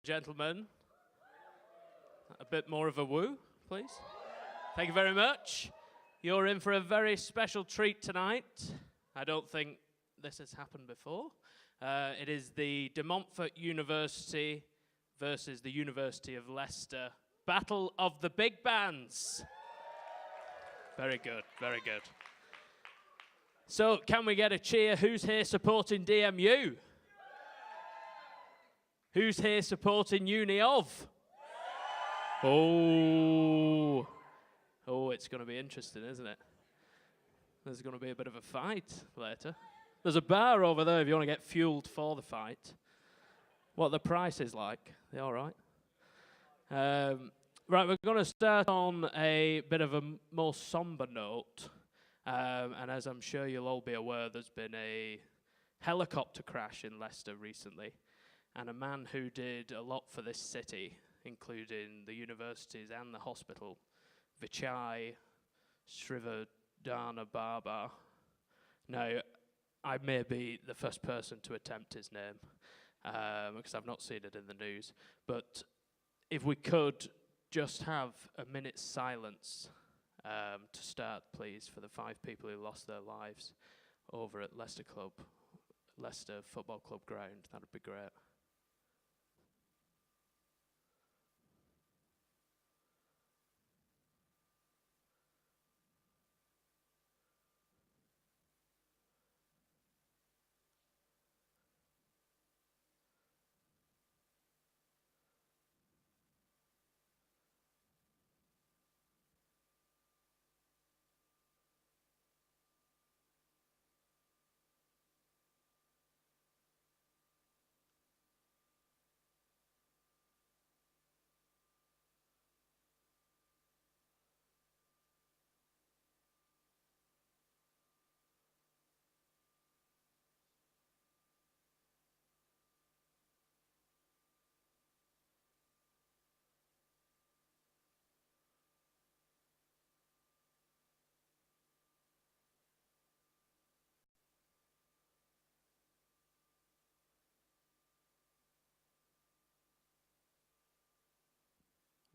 gentlemen. A bit more of a woo, please. Thank you very much. You're in for a very special treat tonight. I don't think this has happened before. It is the De Montfort University versus the University of Leicester. Battle of the Big Bands. Very good, very good. So, can we get a cheer? Who's here supporting DMU? Who's here supporting Uni of? Oh, it's going to be interesting, isn't it? There's going to be a bit of a fight later. There's a bar over there if you want to get fueled for the fight. What are the prices like? They all right? Right, we're going to start on a bit of a more somber note. And as I'm sure you'll all be aware, there's been a helicopter crash in Leicester recently. And a man who did a lot for this city, including the universities and the hospital, Vichai Srivardhana Baba. Now, I may be the first person to attempt his name, because I've not seen it in the news. But if we could just have a minute's silence to start, please, for the 5 people who lost their lives over at Leicester Football Club ground, that would be great.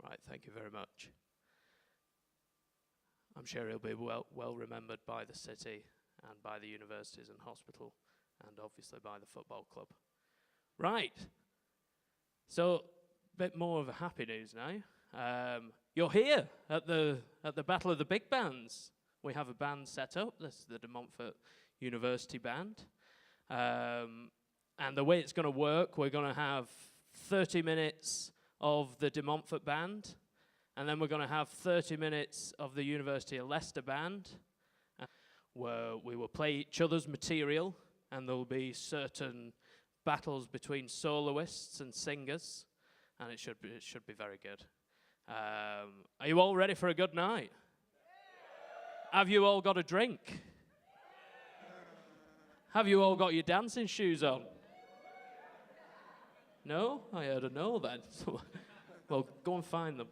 Right, thank you very much. I'm sure he'll be well remembered by the city and by the universities and hospital and obviously by the football club. Right, so a bit more of a happy news now. You're here at the Battle of the Big Bands. We have a band set up. This is the De Montfort University Band. And the way it's going to work, we're going to have 30 minutes of the De Montfort Band, and then we're going to have 30 minutes of the University of Leicester Band, where we will play each other's material, and there will be certain battles between soloists and singers, and it should be very good. Are you all ready for a good night? Have you all got a drink? Have you all got your dancing shoes on? No? I heard a no then. Well, go and find them.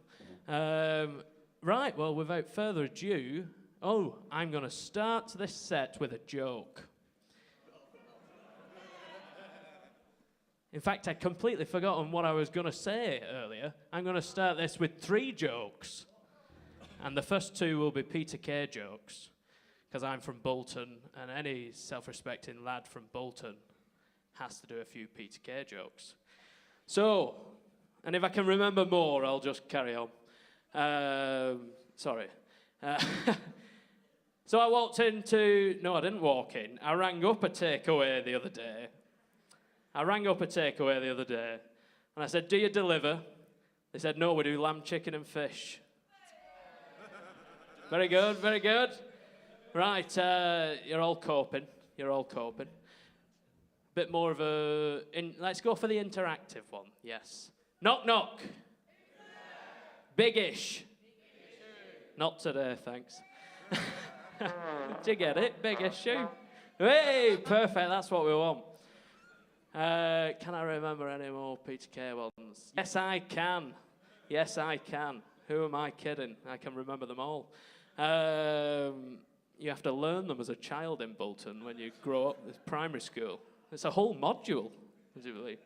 Right, well, without further ado, I'm going to start this set with a joke. In fact, I'd completely forgotten what I was going to say earlier. I'm going to start this with 3 jokes. And the first 2 will be Peter Kay jokes, because I'm from Bolton, and any self-respecting lad from Bolton has to do a few Peter Kay jokes. So, and if I can remember more, I'll just carry on. Sorry. So I walked into... No, I didn't walk in. I rang up a takeaway the other day. And I said, do you deliver? They said, no, we do lamb, chicken and fish. Very good, very good. Right, you're all coping. Bit more of a... let's go for the interactive one, yes. Knock, knock. Big-ish. Not today, thanks. Did you get it? Big-ish. Hey, perfect, that's what we want. Can I remember any more Peter Kay ones? Yes, I can. Who am I kidding? I can remember them all. You have to learn them as a child in Bolton when you grow up with primary school. It's a whole module, as you believe.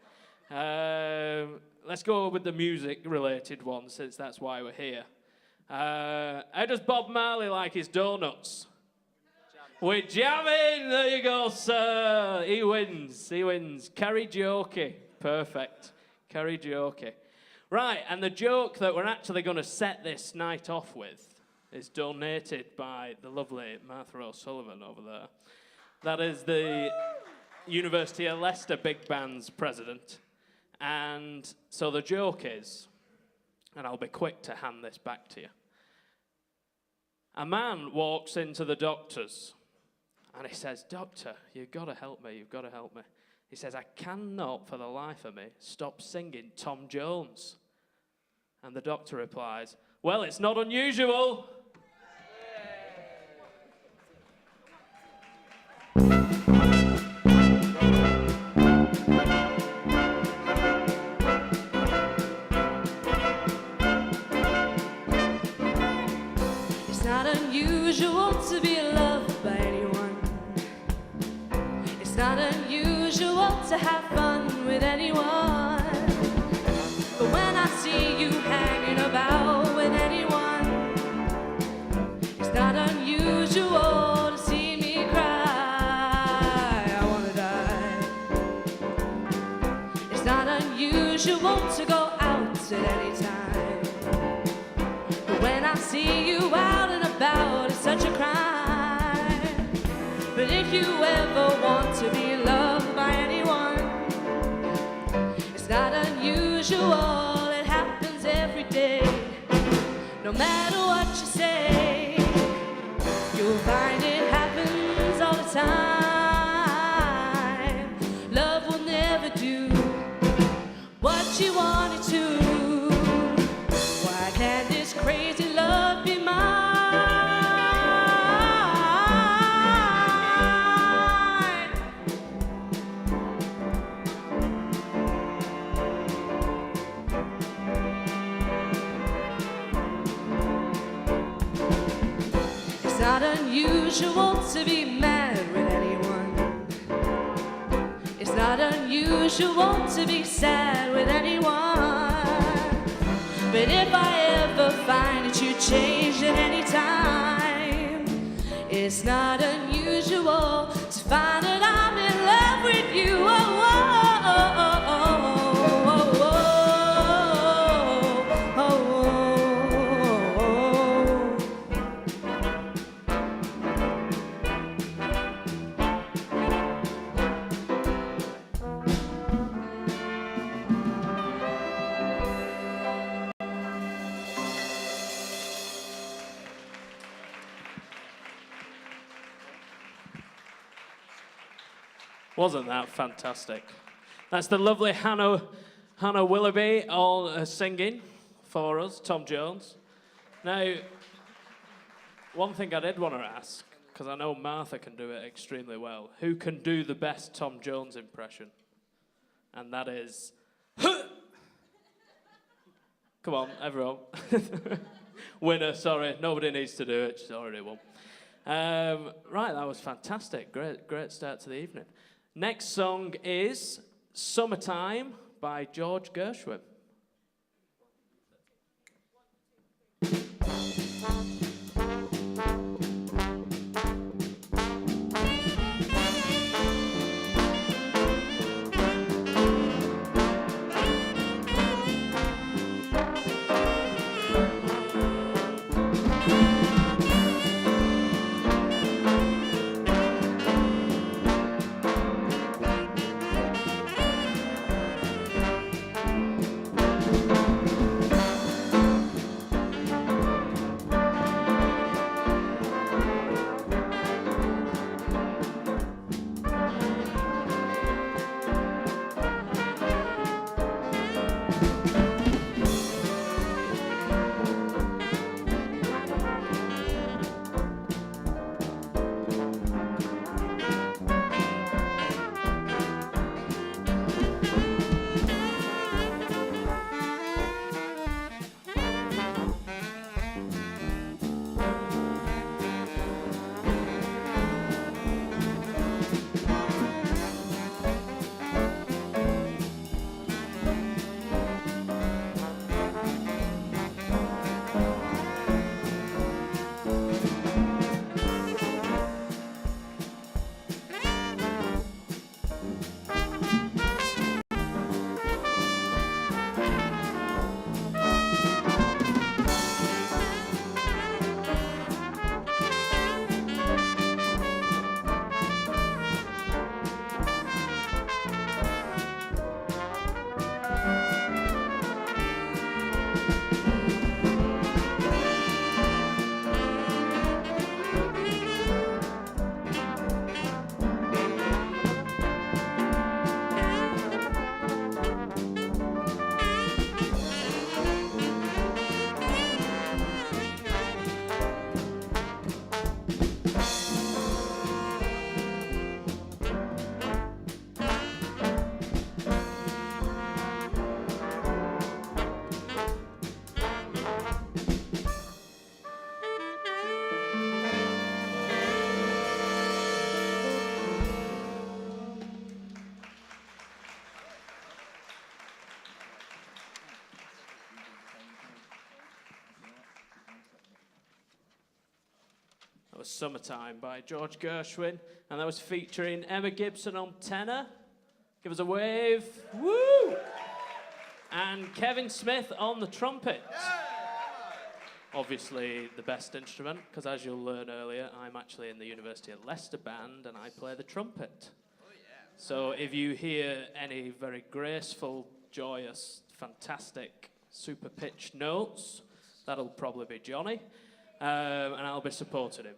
Let's go with the music-related one, since that's why we're here. How does Bob Marley like his donuts? We're jamming! There you go, sir. He wins. Karaoke. Perfect. Karaoke. Right, and the joke that we're actually going to set this night off with is donated by the lovely Martha O'Sullivan over there. That is the University of Leicester Big Band's president. And so the joke is, and I'll be quick to hand this back to you. A man walks into the doctor's and he says, "Doctor, you've got to help me, He says, "I cannot for the life of me stop singing Tom Jones." And the doctor replies, "Well, it's not unusual." It's not unusual to be loved by anyone. It's not unusual to have fun with anyone. But when I see you hanging about with anyone, it's not unusual to see me cry. I wanna die. It's not unusual to go out at any time. But when I see you out and about, it's such a crime. But if you ever want to be loved by anyone, it's not unusual, it happens every day. No matter what you say, you'll find it happens all the time. Love will never do what you want it to. Why can't this crazy love be mine? It's not unusual to be mad with anyone. It's not unusual to be sad with anyone. But if I ever find that you changed at any time, it's not unusual to find that I'm in love with you. Oh, oh, oh, oh, oh, oh, oh, oh, Wasn't that fantastic? That's the lovely Hannah Willoughby all singing for us, Tom Jones. Now, one thing I did want to ask, because I know Martha can do it extremely well, who can do the best Tom Jones impression? And that is... Come on, everyone. Winner, sorry, nobody needs to do it, she's already won. Right, that was fantastic. Great start to the evening. Next song is Summertime by George Gershwin. That was Summertime by George Gershwin, and that was featuring Emma Gibson on tenor. Give us a wave. Woo! And Kevin Smith on the trumpet. Obviously the best instrument, because as you'll learn earlier, I'm actually in the University of Leicester band and I play the trumpet. So if you hear any very graceful, joyous, fantastic, super pitched notes, that'll probably be Johnny, and I'll be supporting him.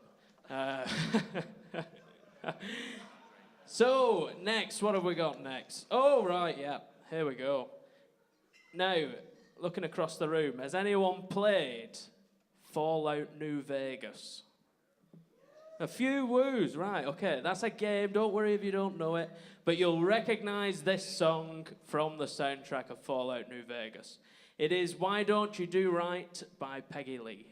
So, next, what have we got next? Oh, right, yeah, here we go. Now, looking across the room, has anyone played Fallout New Vegas? A few woos, right, okay, that's a game, don't worry if you don't know it, but you'll recognise this song from the soundtrack of Fallout New Vegas. It is Why Don't You Do Right by Peggy Lee.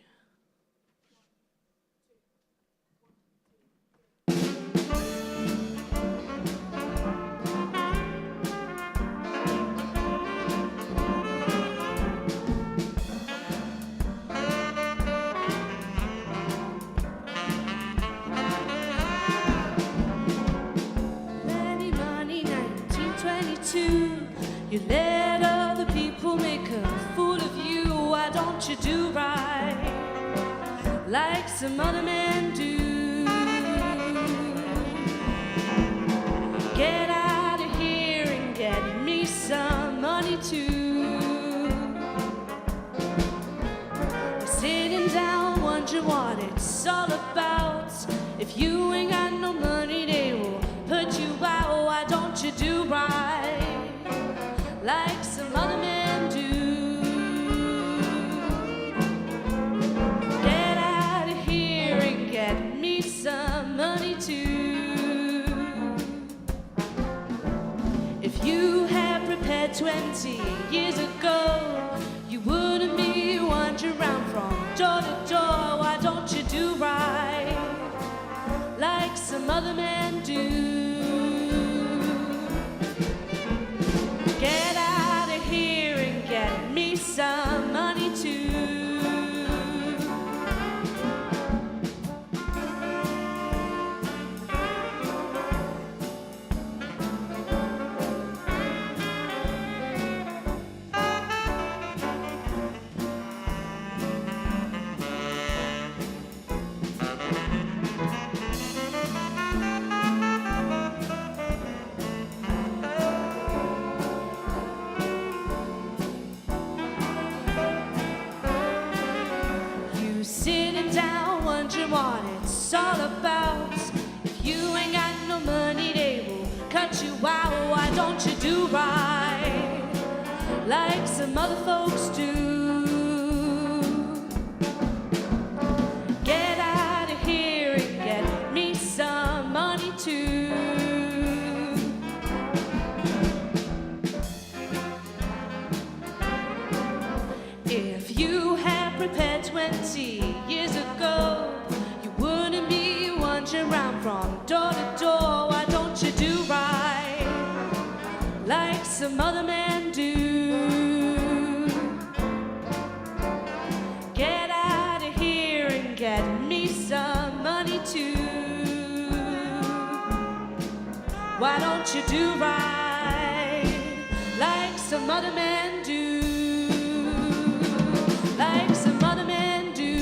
You let other people make a fool of you. Why don't you do right like some other men do? Get out of here and get me some money too. Sitting down wondering what it's all about. If you ain't got no money, they will put you out. Why don't you do right like some other men do? Get out of here and get me some money too. If you had prepared 20 years ago, you wouldn't be wandering around from door to door. Why don't you do right like some other men do? Get out of here and get me some money too. Sitting down wondering what it's all about. If you ain't got no money, they will cut you out. Why don't you do right like some other folks do? Get out of here and get me some money too. If you had prepared 20 years ago, you wouldn't be wandering around from door to door. Why don't you do right like some other men do? Get out of here and get me some money too. Why don't you do right like some other men do? Like some other men do.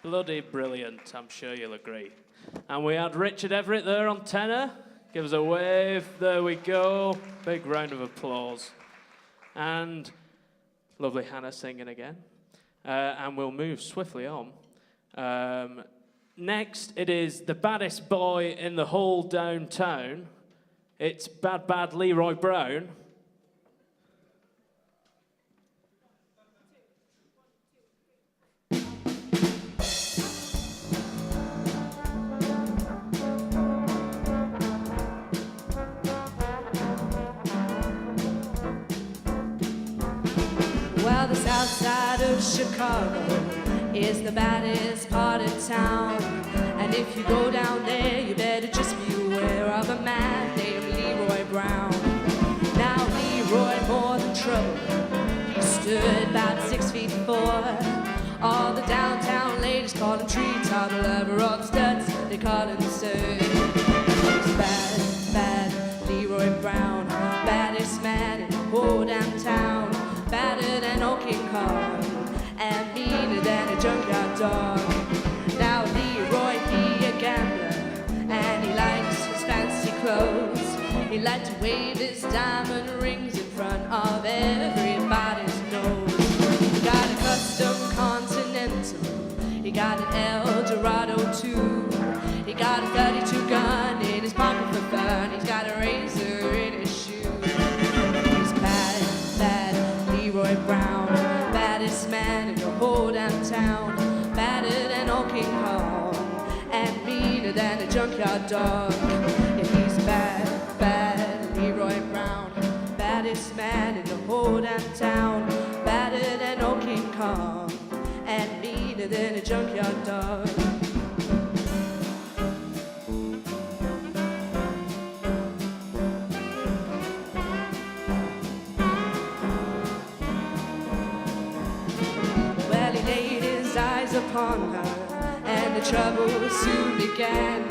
Bloody brilliant, I'm sure you'll agree. And we had Richard Everett there on tenor. Give us a wave. There we go. Big round of applause. And lovely Hannah singing again. And we'll move swiftly on. Next, it is the baddest boy in the whole downtown. It's Bad Bad Leroy Brown. Well, the south side of Chicago is the baddest part of town, And if you go down there, you better just be aware of a man named Leroy Brown. Now Leroy, more than trouble, he stood about 6'4". All the downtown ladies call him treetop lover, all the studs, they call him the sir. He's bad, bad, Leroy Brown, baddest man in the whole damn town, badder than old King Kong, and meaner than a junkyard dog. Now Leroy, he a gambler, and he likes his fancy clothes. He likes to wave his diamond rings in front of everybody's nose. He got a custom Continental, he got an El Dorado too. He got a 32 gun in his pocket for fun, he's got a razor in his shoe. He's bad, bad, Leroy Brown, baddest man in the whole damn town, badder than old King Kong, and meaner than a junkyard dog. Yeah, he's bad, bad, Leroy Brown, baddest man in the whole damn town, badder than old King Kong, and meaner than a junkyard dog. Well, he laid his eyes upon her, and the trouble soon began.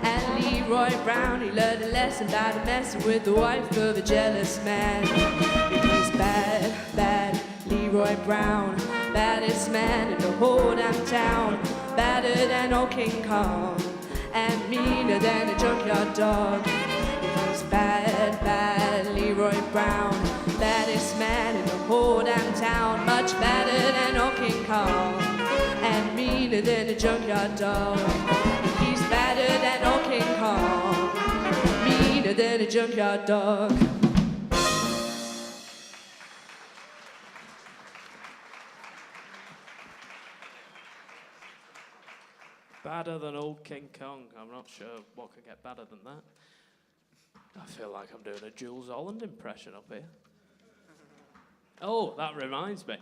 And Leroy Brown, he learned a lesson about messing with the wife of a jealous man. He's bad, bad, Leroy Brown, baddest man in the whole damn town, badder than old King Kong, and meaner than a junkyard dog. He's bad, bad, Leroy Brown, baddest man in the whole damn town, much badder than old King Kong, and meaner than a junkyard dog. He's badder than old King Kong, meaner than a junkyard dog. Badder than old King Kong. I'm not sure what could get badder than that. I feel like I'm doing a Jules Holland impression up here. Oh, that reminds me.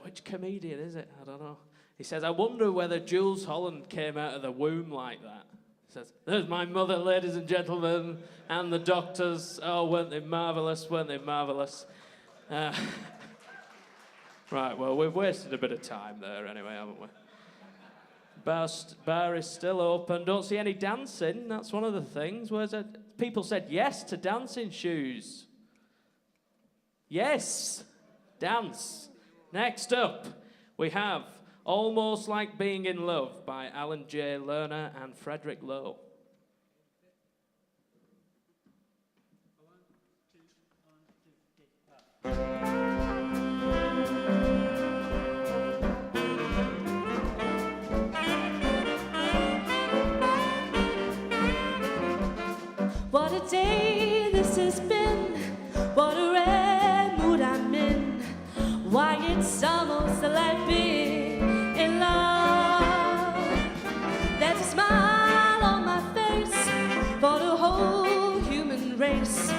Which comedian is it? I don't know. He says, I wonder whether Jules Holland came out of the womb like that. He says, there's my mother, ladies and gentlemen, and the doctors. Oh, weren't they marvellous? Weren't they marvellous? Right, well, we've wasted a bit of time there anyway, haven't we? Bar is still open. Don't see any dancing. That's one of the things. Where's it? People said yes to dancing shoes. Yes. Dance. Next up, we have Almost Like Being in Love by Alan J. Lerner and Frederick Lowe. What a day this has been, what a rare mood I'm in. Why, it's almost like being in love. There's a smile on my face for the whole human race.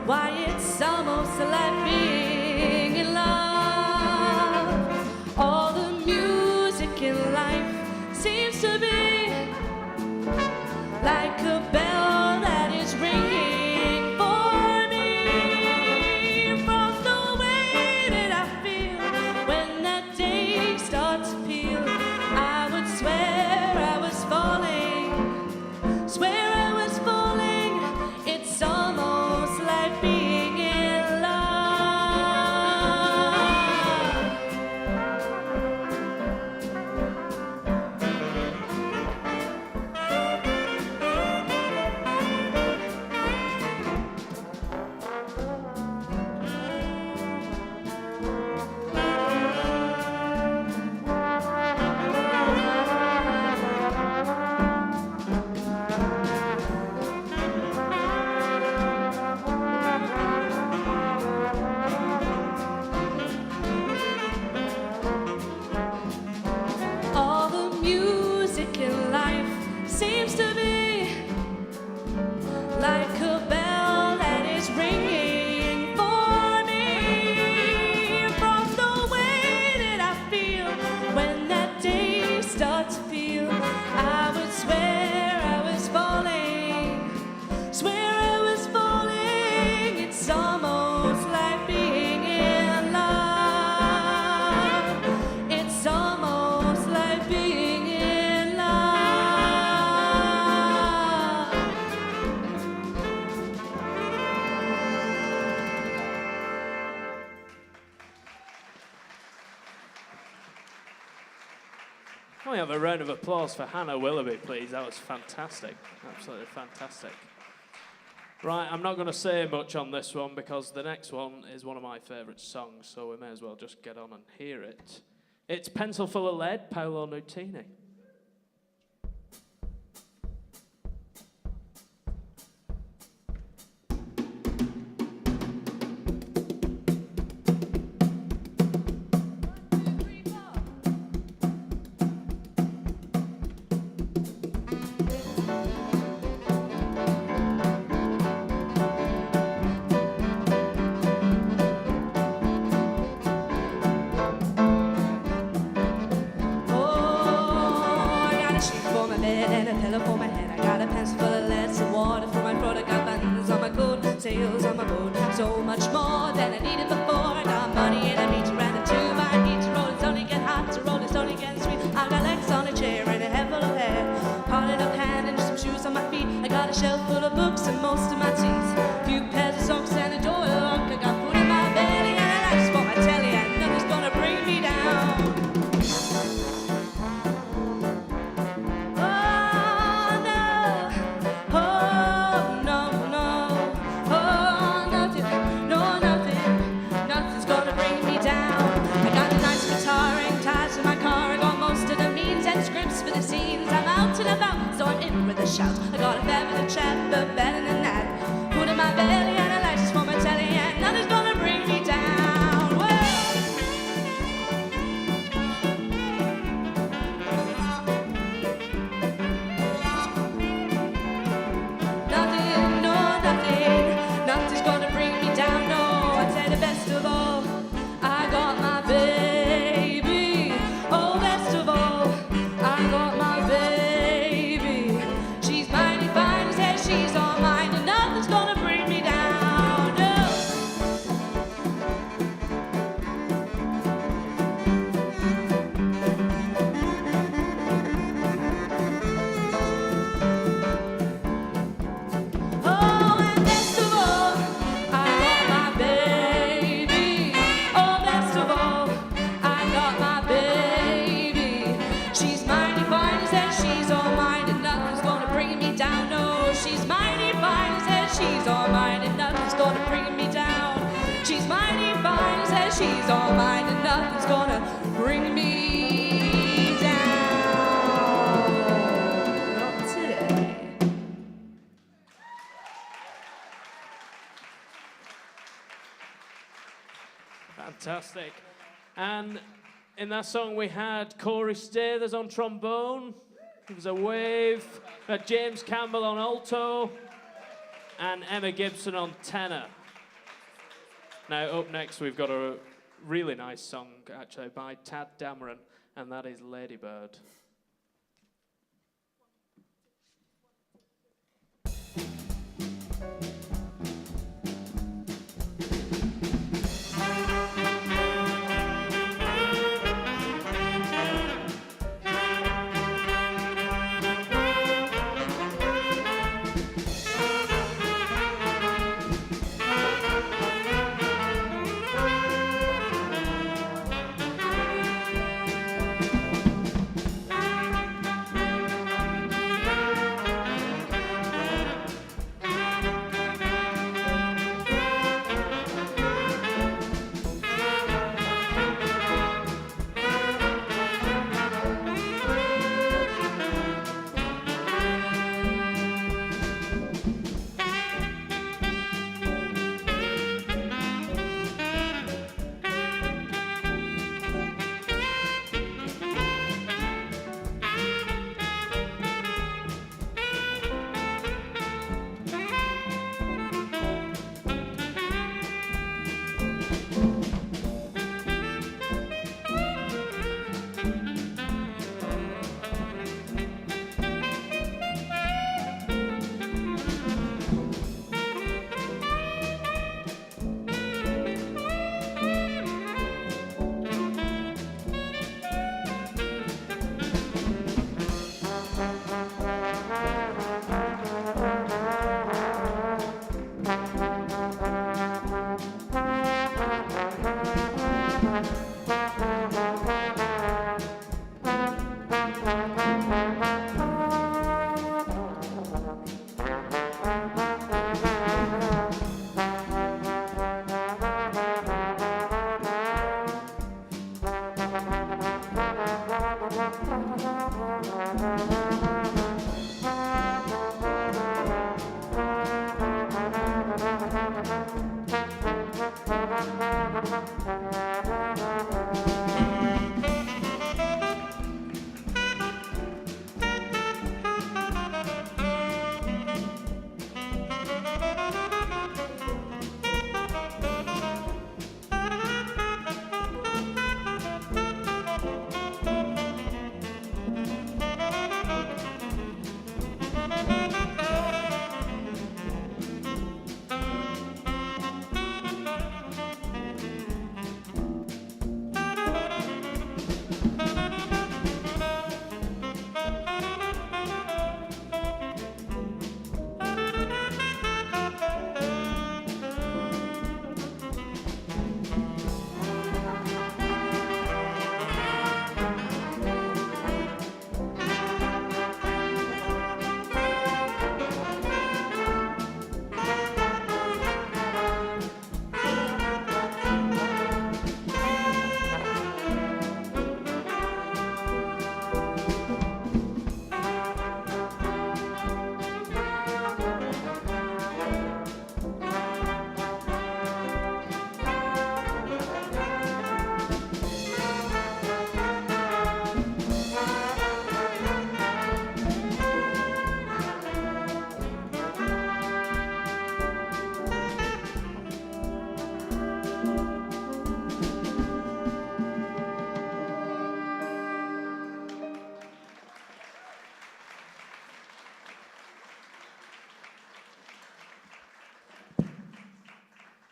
Why, it's almost like being in love. All the music in life seems to be like a bell that is ringing for me. From the way that I feel when that day starts to peel, I would swear I was falling, swear I was falling. It's almost like being in love. Can we have a round of applause for Hannah Willoughby, please? That was fantastic. Absolutely fantastic. Right, I'm not going to say much on this one because the next one is one of my favourite songs, so we may as well just get on and hear it. It's Pencil Full of Lead, Paolo Nutini. Sails on my boat, so much more than I needed before. I got money and a meter and a tube. I need to roll, it's only get hot to roll, it's only get sweet. I got legs on a chair and a head full of hair, parted up hand and some shoes on my feet. I got a shelf full of books and most of my teeth, few pairs of socks and a door lock. I got food in my belly and a lights for my telly, and nothing's gonna bring me down. So I'm in with a shout. I got a bed with a chat, but better than that. Food in my belly and a lights for my telly, and nothing's gonna bring me down. Nothing, no, nothing. Nothing's gonna bring me down, no. I'd say the best of all, I got my baby. Oh, best of all, I got my baby. She's all mine and nothing's gonna bring me down, no. Oh, and best of all, I got my baby. Oh, best of all, I got my baby. She's mighty fine, says she's all mine and nothing's gonna bring me down, no. She's mighty fine, says she's all mine, and nothing's gonna bring me down. She's mighty fine, says she's all mine, and nothing's gonna bring me down. Not today. Fantastic. And in that song we had Corey Stathers on trombone. It was a wave. We had James Campbell on alto and Emma Gibson on tenor. Now up next we've got a really nice song actually by Tad Dameron, and that is Ladybird. I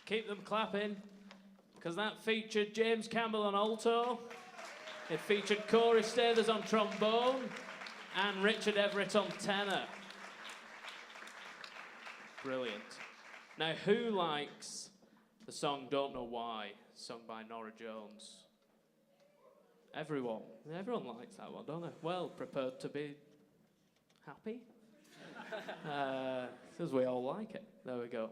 Keep them clapping, because that featured James Campbell on alto, it featured Corey Stathers on trombone, and Richard Everett on tenor. Brilliant. Now, who likes the song Don't Know Why, sung by Norah Jones? Everyone. Everyone likes that one, don't they? Well, prepared to be happy? Because we all like it. There we go.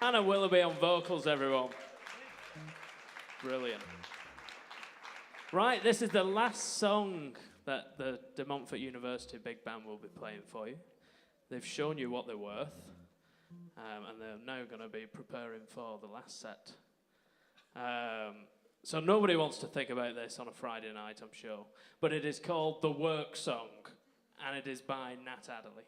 Anna Willoughby on vocals, everyone. Brilliant. Right, this is the last song that the De Montfort University Big Band will be playing for you. They've shown you what they're worth, and they're now going to be preparing for the last set. So nobody wants to think about this on a Friday night, I'm sure. But it is called The Work Song, and it is by Nat Adderley.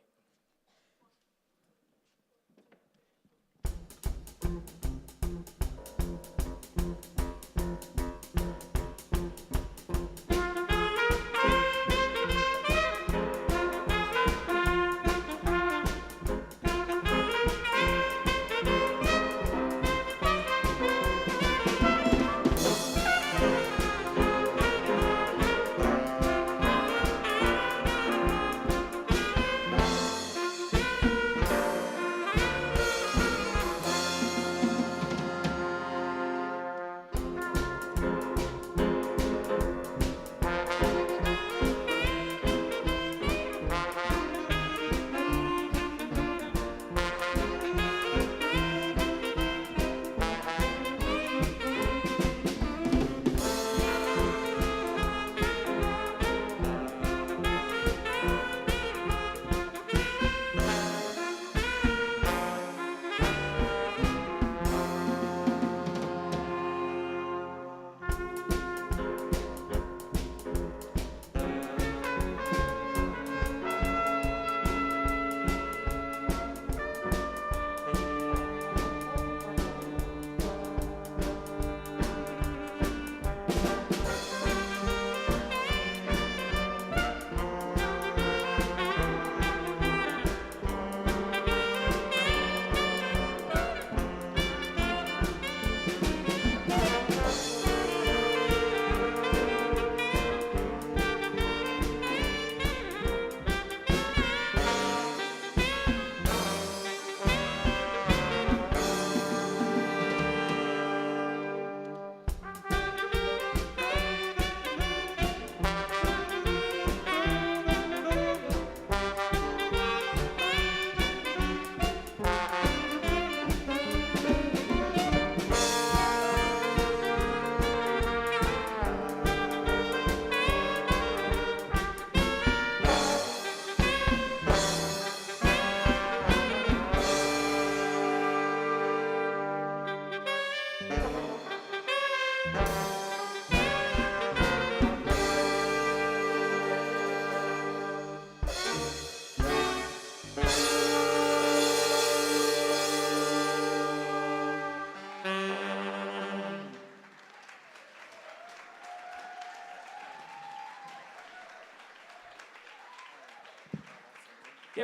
Give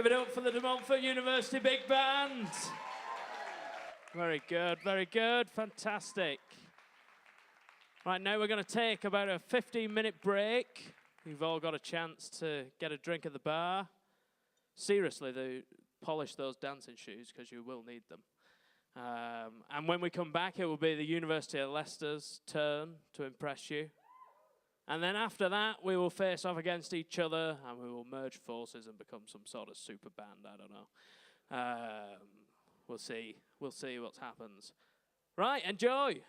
it up for the De Montfort University Big Band. Very good, fantastic. Right, now we're going to take about a 15-minute break. You've all got a chance to get a drink at the bar. Seriously, polish those dancing shoes because you will need them. And when we come back, it will be the University of Leicester's turn to impress you. And then after that, we will face off against each other, and we will merge forces and become some sort of super band. I don't know. We'll see. We'll see what happens. Right, enjoy.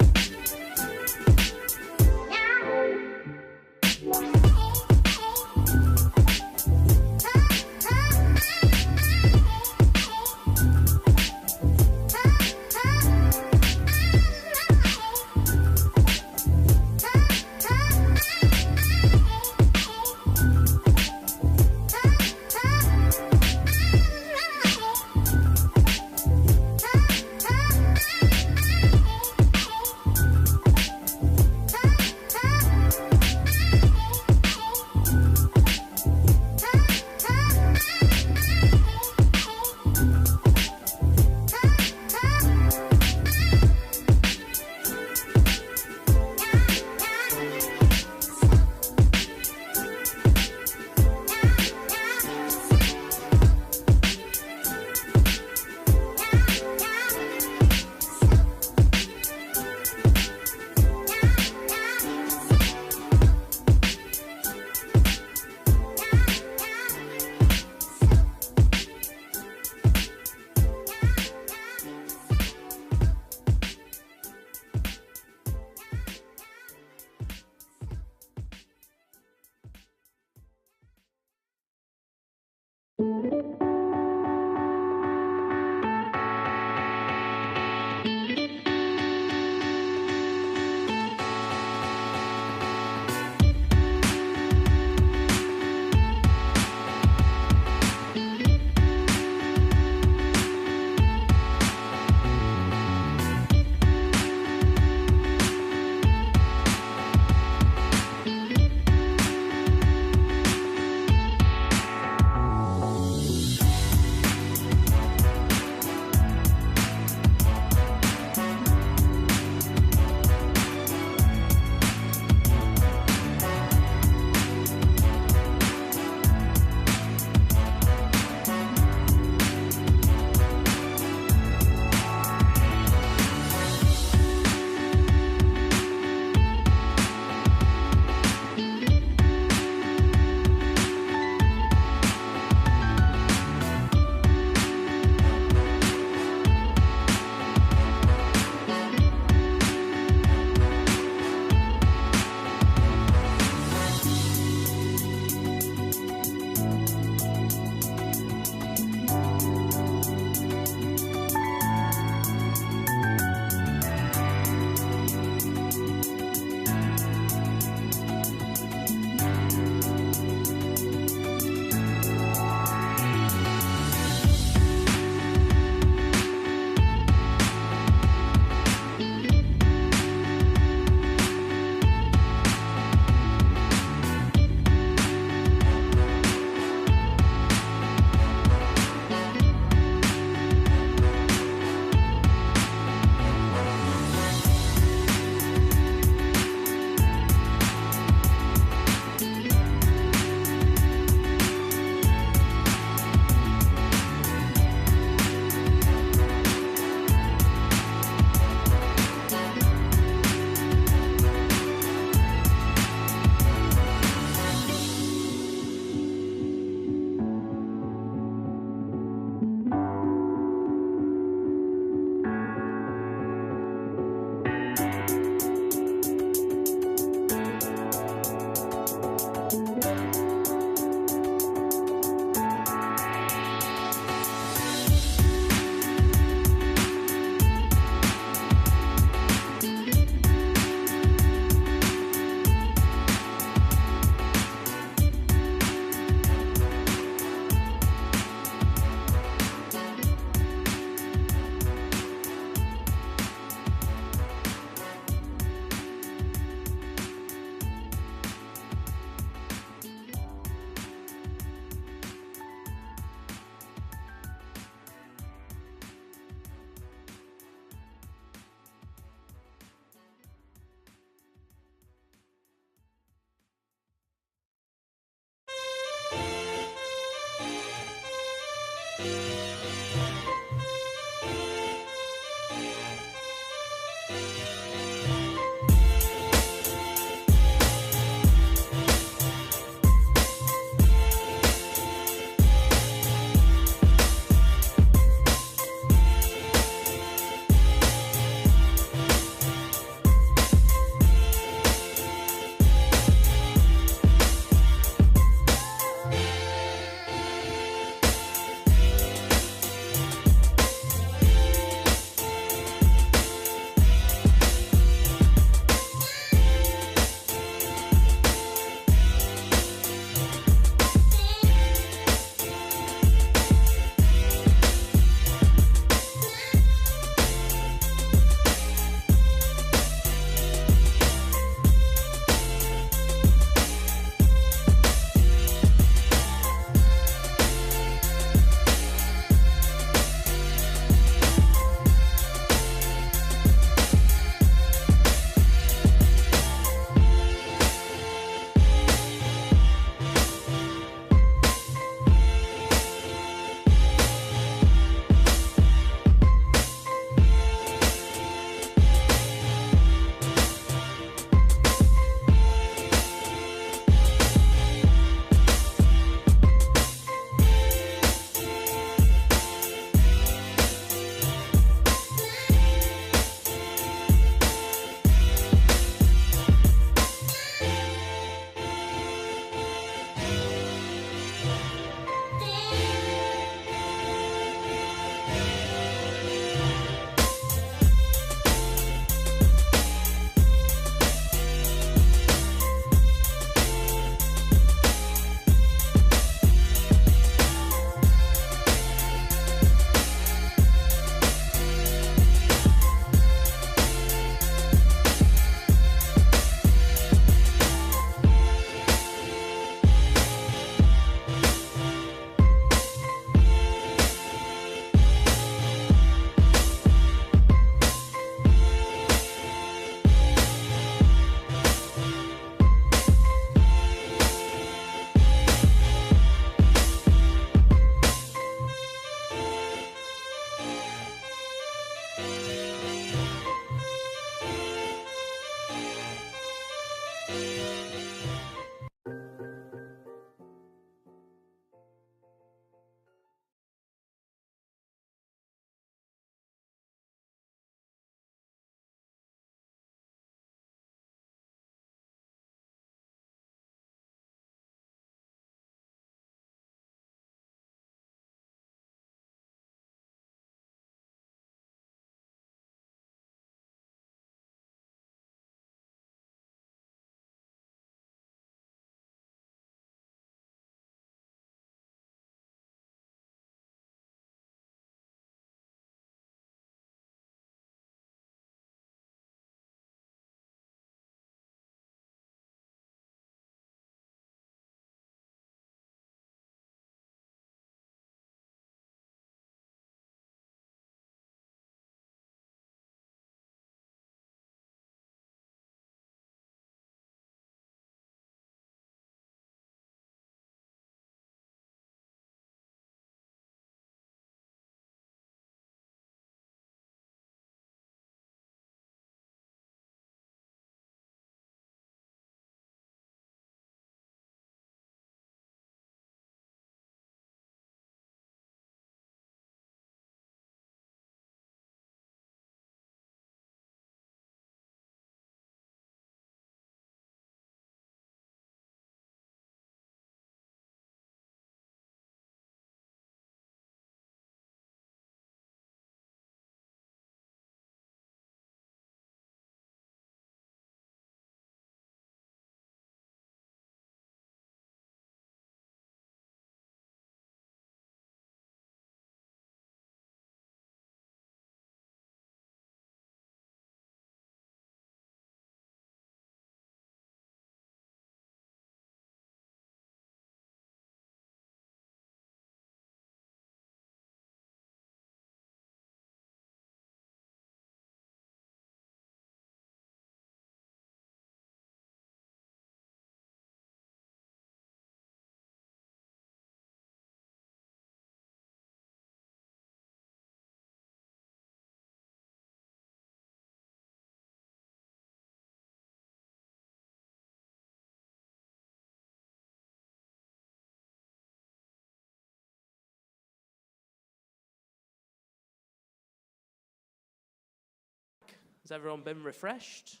Has everyone been refreshed?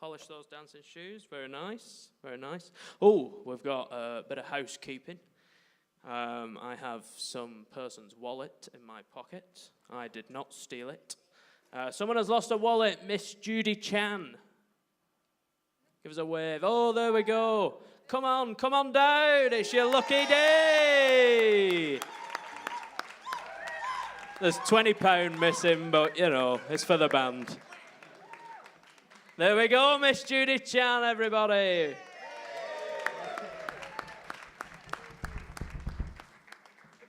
Polish those dancing shoes. Very nice. Very nice. Oh, we've got a bit of housekeeping. I have some person's wallet in my pocket. I did not steal it. Someone has lost a wallet. Miss Judy Chan. Give us a wave. Oh, there we go. Come on down. It's your lucky day. There's £20 missing, but, you know, it's for the band. There we go, Miss Judy Chan, everybody.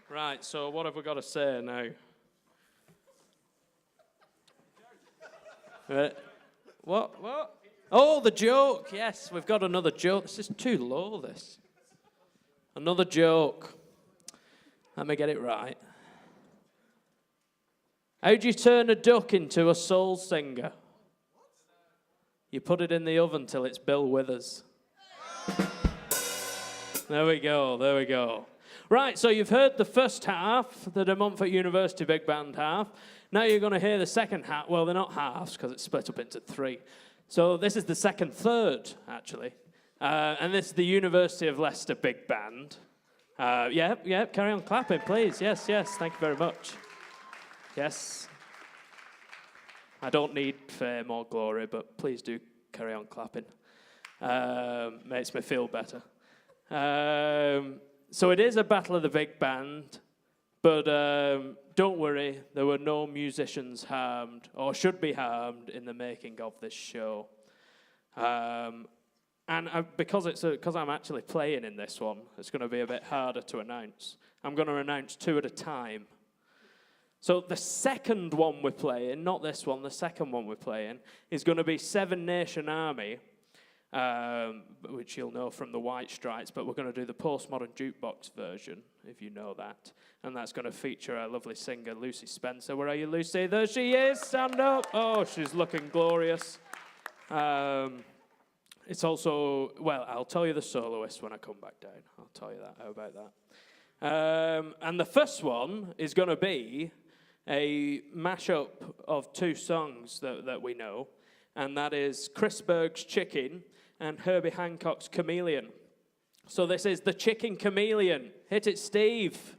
Right, so what have we got to say now? What? Oh, the joke. Yes, we've got another joke. This is too low, this. Another joke. Let me get it right. How do you turn a duck into a soul singer? You put it in the oven till it's Bill Withers. There we go. Right, so you've heard the first half, the De Montfort University Big Band half. Now you're going to hear the second half. Well, they're not halves because it's split up into three. So this is the second third, actually. And this is the University of Leicester Big Band. Yeah, carry on clapping, please. Yes, thank you very much. Yes. I don't need fame or glory, but please do carry on clapping. Makes me feel better. So it is a battle of the big band, but don't worry, there were no musicians harmed, or should be harmed, in the making of this show. Because I'm actually playing in this one, it's going to be a bit harder to announce. I'm going to announce two at a time. So the second one we're playing, not this one, the second one we're playing, is going to be Seven Nation Army, which you'll know from the White Stripes, but we're going to do the postmodern jukebox version, if you know that. And that's going to feature our lovely singer, Lucy Spencer. Where are you, Lucy? There she is. Stand up. Oh, she's looking glorious. It's also, well, I'll tell you the soloist when I come back down. I'll tell you that. How about that? And the first one is going to be a mashup of two songs that we know, and that is Chris Berg's Chicken and Herbie Hancock's Chameleon. So this is the Chicken Chameleon. Hit it, Steve.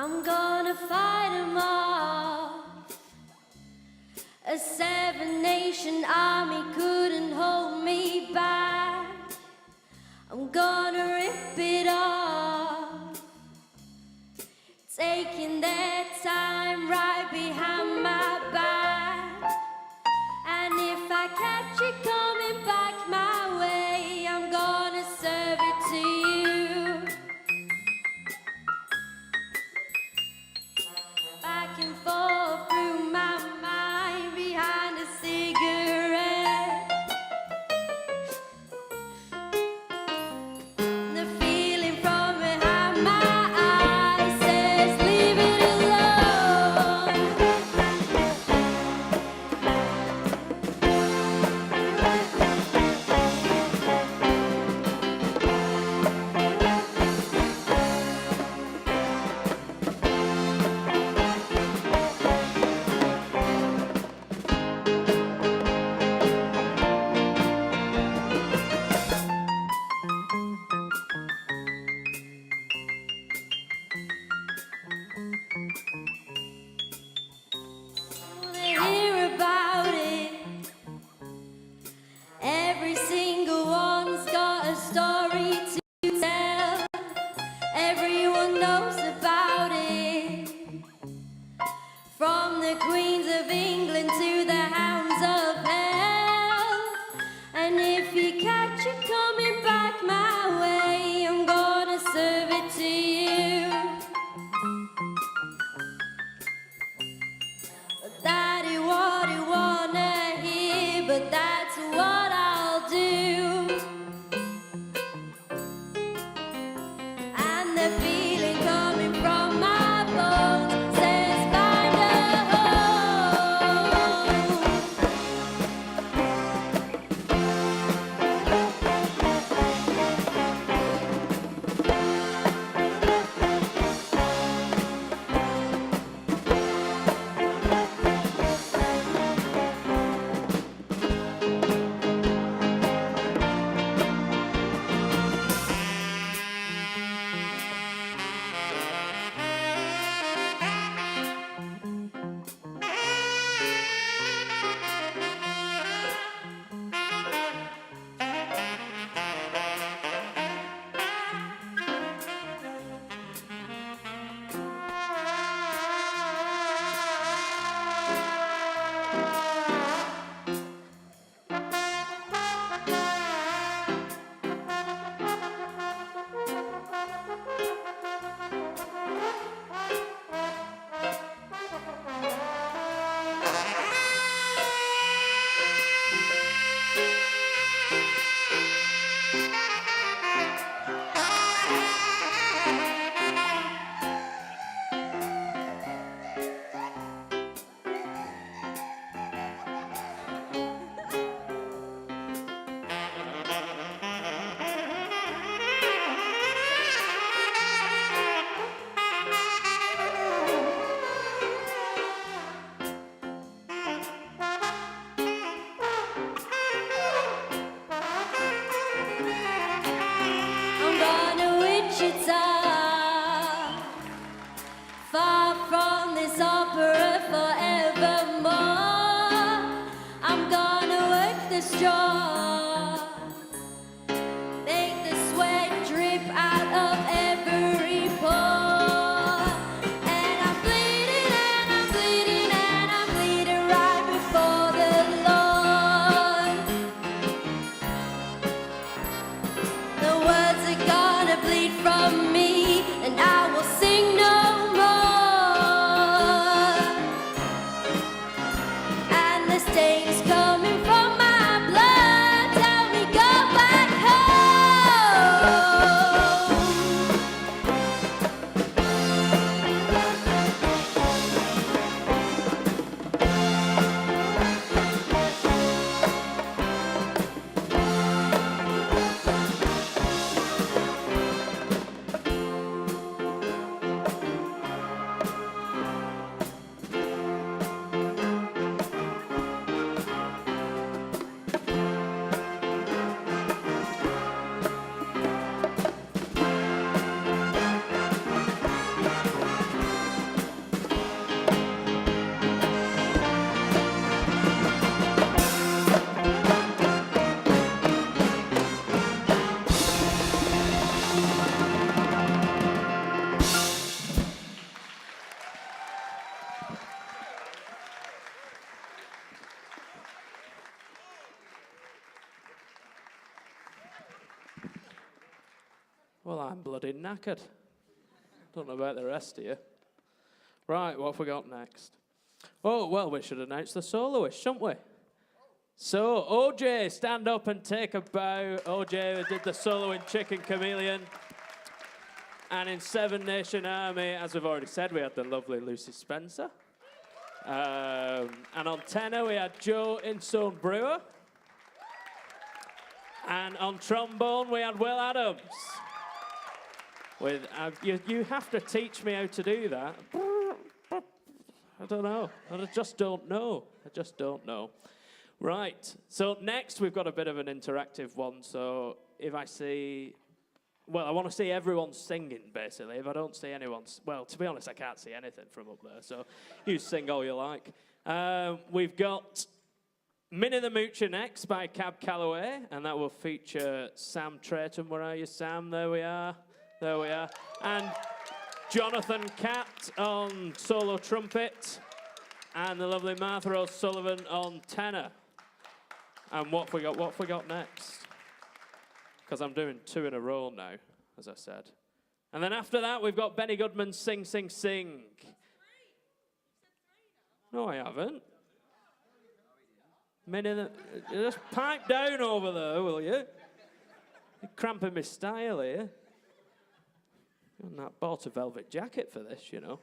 I'm gonna fight 'em off. A 7-nation army couldn't hold me back. I'm gonna rip it off, taking their time right behind my back. And if I catch it coming back my way, I'm gonna serve it to you. Back and forth through my mind behind a cigarette. The feeling from behind my eyes says, leave it alone. Well, I'm bloody knackered. Don't know about the rest of you. Right, what have we got next? Oh, well, we should announce the soloist, shouldn't we? So, OJ, stand up and take a bow. OJ who did the solo in Chicken Chameleon. And in Seven Nation Army, as we've already said, we had the lovely Lucy Spencer. And on tenor, we had Joe Instone Brewer. And on trombone, we had Will Adams. With you have to teach me how to do that. I don't know. I just don't know. Right. So next, we've got a bit of an interactive one. So if I see... Well, I want to see everyone singing, basically. If I don't see anyone... Well, to be honest, I can't see anything from up there, so you sing all you like. We've got Minnie the Moocher next by Cab Calloway, and that will feature Sam Trayton. Where are you, Sam? There we are. And Jonathan Catt on solo trumpet, and the lovely Martha O'Sullivan on tenor. And what have we got next? Because I'm doing 2 in a row now, as I said. And then after that, we've got Benny Goodman's Sing, Sing, Sing. No, I haven't. Just pipe down over there, will you? You're cramping my style here. I bought a velvet jacket for this, you know.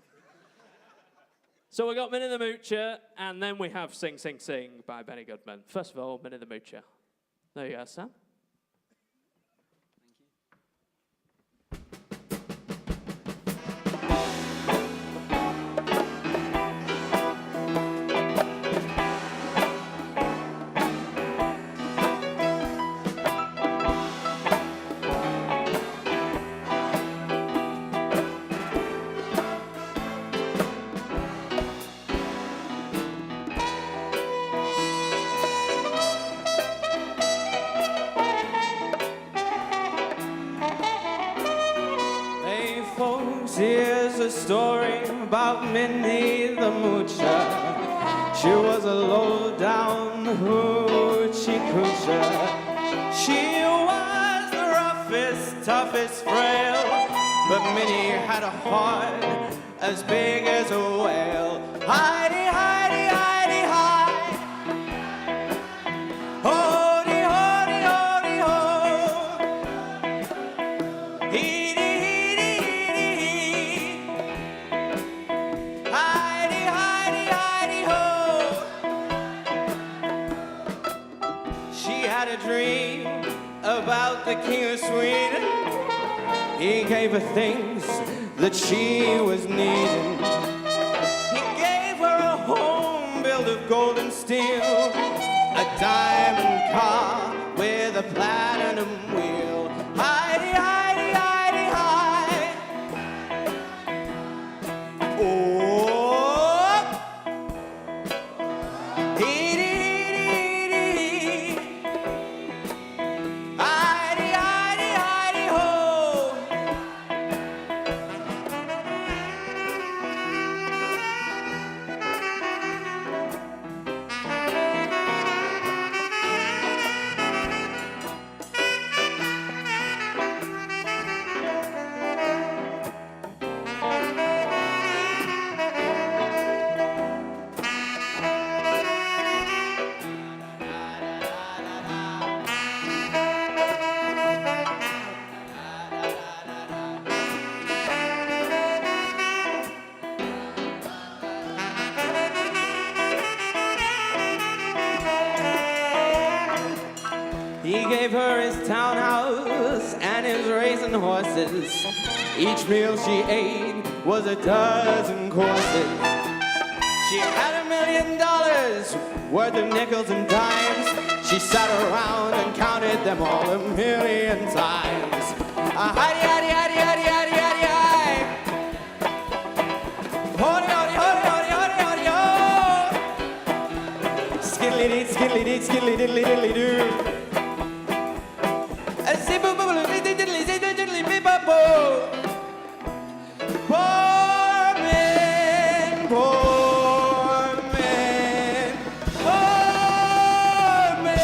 So we got Minnie the Moocher, and then we have Sing, Sing, Sing by Benny Goodman. First of all, Minnie the Moocher. There you go, Sam. Here's a story about Minnie the Moocher. She was a low-down hoochie coocher. She was the roughest, toughest frail, but Minnie had a heart as big as a whale. Heidi, Heidi, Heidi, hi. Hody, hody, hody, ho. Heedy, heedy, heedy, hee. Heidi, Heidi, Heidi, ho. She had a dream about the King of Sweden. He gave her things that she was needing. He gave her a home built of gold and steel, a diamond car with a platinum wheel. Heidi, Heidi, Heidi, hi. Oh, heedy, heedy, heedy. Heidi, Heidi, Heidi, ho. He gave her his townhouse and his racing horses. Each meal she ate was a dozen courses. She had $1 million worth of nickels and dimes. She sat around and counted them all 1,000,000 times. Heidi, Heidi, Heidi, Heidi, Heidi, Heidi, Heidi. Hody, hody, hody, hody, hody, hody, ho. Skiddly dee, skiddly dee, skiddly diddly diddly doo. Poor men, poor men, poor men.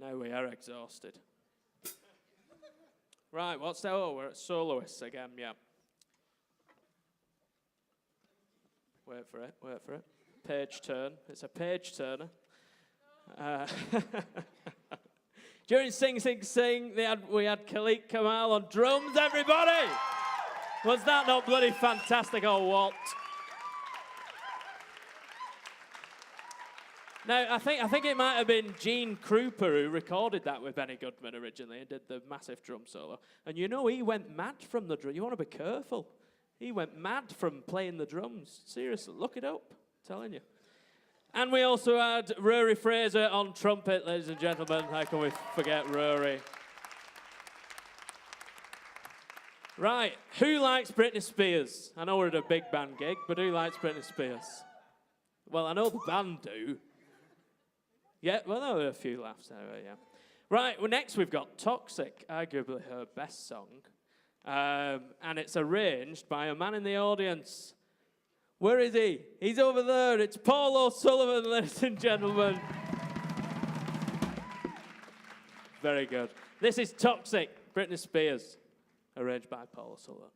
Now we are exhausted. Right, what's that? Oh, we're at soloists again, yeah. Wait for it. Page turn. It's a page turner. During Sing, Sing, Sing, we had Khalik Kamal on drums, everybody! Was that not bloody fantastic or what? Now, I think it might have been Gene Krupa who recorded that with Benny Goodman originally and did the massive drum solo. And you know, he went mad from the drum. You want to be careful. He went mad from playing the drums. Seriously, look it up. I'm telling you. And we also had Rory Fraser on trumpet, ladies and gentlemen. How can we forget Rory? Right, who likes Britney Spears? I know we're at a big band gig, but who likes Britney Spears? Well, I know the band do. Yeah, well, there were a few laughs anyway, yeah. Right, well, next we've got Toxic, arguably her best song. And it's arranged by a man in the audience. Where is he? He's over there. It's Paul O'Sullivan, ladies and gentlemen. Very good. This is Toxic, Britney Spears, arranged by Paul O'Sullivan.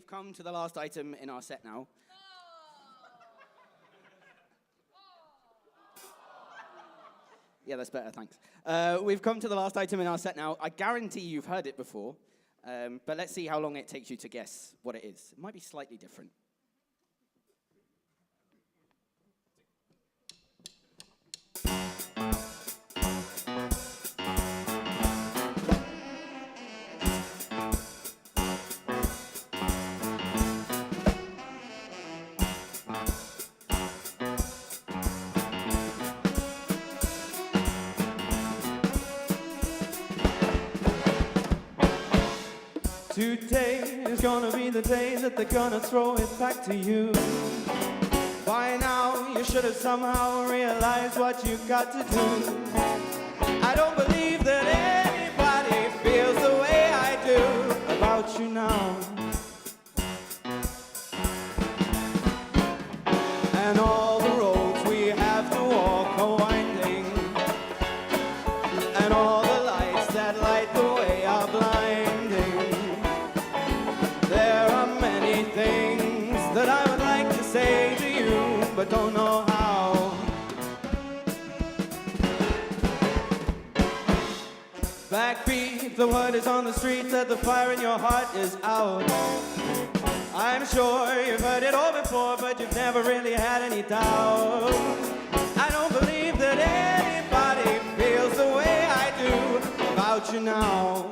Come to the last item in our set now. Yeah, that's better, thanks. We've come to the last item in our set now. I guarantee you've heard it before, but let's see how long it takes you to guess what it is. It might be slightly different. Today is gonna be the day that they're gonna throw it back to you. By now, you should have somehow realized what you got to do. I don't believe that anybody feels the way I do about you now. And all the roads we have to walk are winding, and all the lights that light the way are blinding. There are many things that I would like to say to you, but don't know how. Backbeat, the word is on the street that the fire in your heart is out. I'm sure you've heard it all before, but you've never really had any doubt. I don't believe that anybody feels the way I do about you now.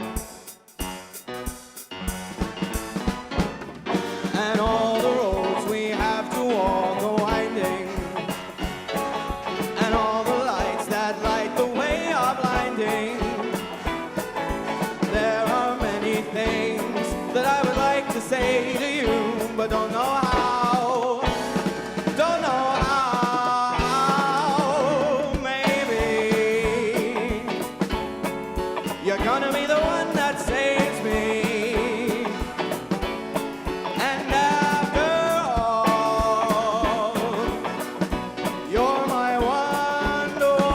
And all the roads we have to walk are winding, and all the lights that light the way are blinding. There are many things that I would like to say to you, but don't know how. Don't know how. Maybe you're gonna be the one that saves me. And after all, you're my wonderwall.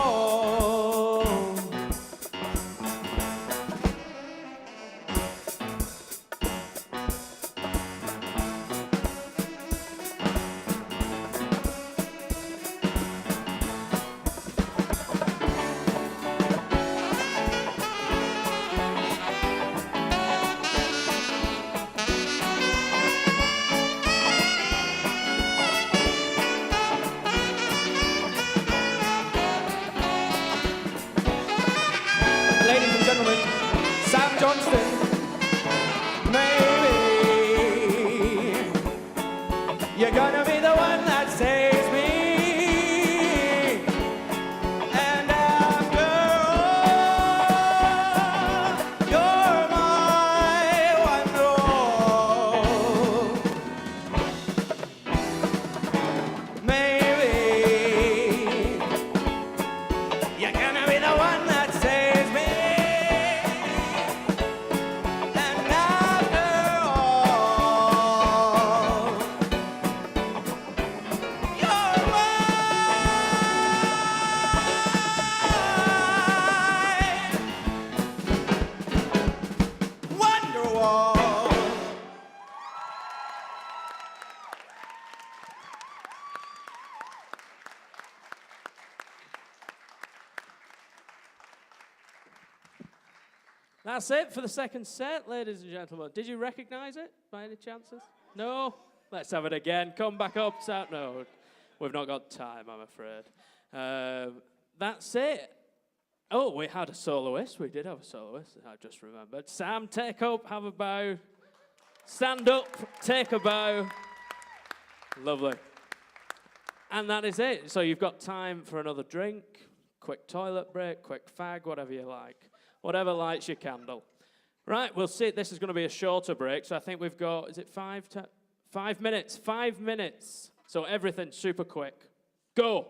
Ladies and gentlemen, Sam Johnston. Maybe you're gonna be the one that saves me. And after all, you're my wonderwall. Maybe you're gonna be the one that saves me. And after all, you're my wonderwall. That's it for the second set, ladies and gentlemen. Did you recognize it by any chances? No? Let's have it again. Come back up. No, we've not got time, I'm afraid. That's it. Oh, we had a soloist. We did have a soloist. I just remembered. Sam, take up, have a bow. Stand up, take a bow. Lovely. And that is it. So you've got time for another drink, quick toilet break, quick fag, whatever you like. Whatever lights your candle. Right, we'll see. This is going to be a shorter break, so I think we've got, is it 5 minutes? 5 minutes. So everything super quick. Go.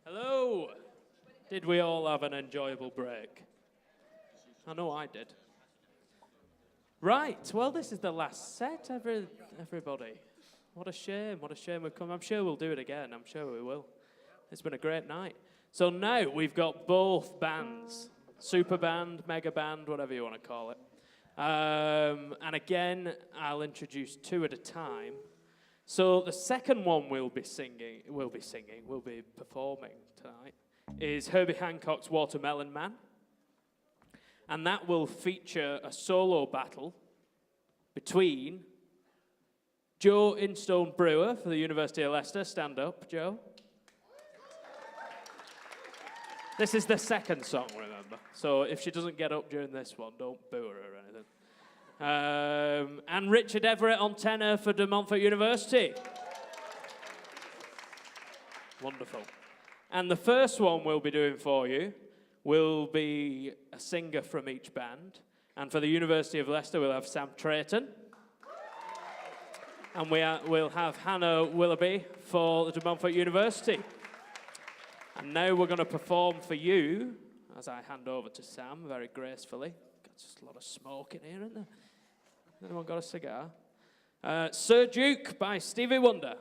Hello. Did we all have an enjoyable break? I know I did. Right, well, this is the last set, everybody. What a shame we've come. I'm sure we'll do it again. I'm sure we will. It's been a great night. So now we've got both bands, super band, mega band, whatever you want to call it. And again, I'll introduce two at a time. So the second one we'll be performing tonight, is Herbie Hancock's Watermelon Man. And that will feature a solo battle between Joe Instone Brewer for the University of Leicester. Stand up, Joe. This is the second song, remember. So if she doesn't get up during this one, don't boo her or anything. And Richard Everett on tenor for De Montfort University. Wonderful. And the first one we'll be doing for you will be a singer from each band. And for the University of Leicester, we'll have Sam Trayton. And we'll have Hannah Willoughby for the De Montfort University. And now we're going to perform for you, as I hand over to Sam very gracefully. Got just a lot of smoke in here, isn't there? Anyone got a cigar? Sir Duke by Stevie Wonder.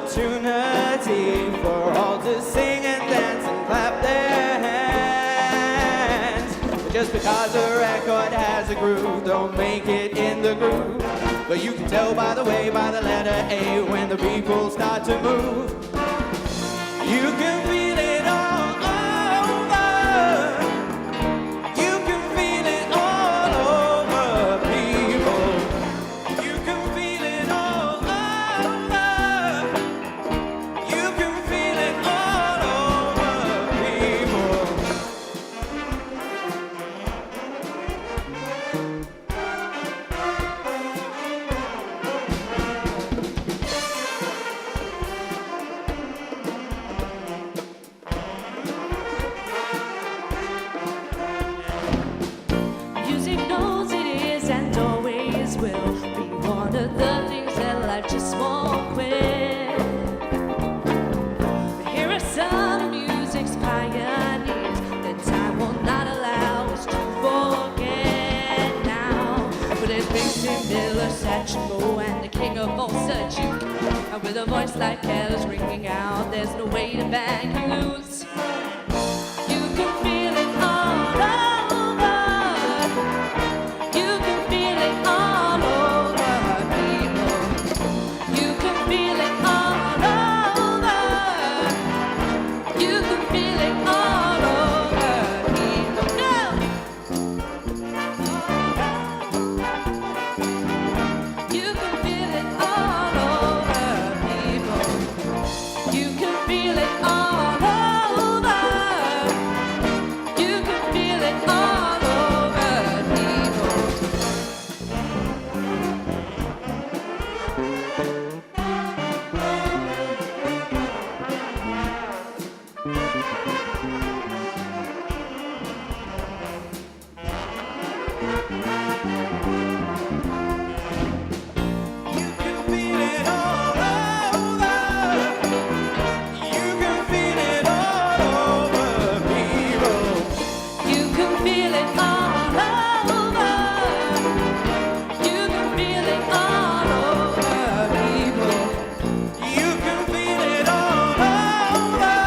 opportunity for all to sing and dance and clap their hands. But just because a record has a groove, don't make it in the groove. But you can tell by the way, by the letter A, when the people start to move. You can feel it all over. You can feel it all over, people. You can feel it all over. You can feel it all over, people. Music knows it is and always will be one of the things that life just won't quit. But here are some music's pioneers that time will not allow us to forget now. But there's Bixie Miller, Satchmo, and the king of Volsa Duke. And with a voice like Keller's ringing out, there's no way to back you loose. You can feel it all over. You can feel it all over, people. You can feel it all over. You can feel it all over, people. Go! You can feel it all over, people. You can feel it all over. You can feel it all over, people. You can feel it all over. You can feel it all over, people. You can feel it all over. You can feel it all over, people. You can feel it all over.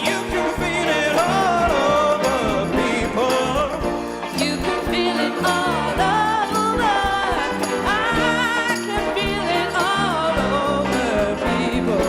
You can feel it all over, people. You can feel it all over. I can feel it all over, people.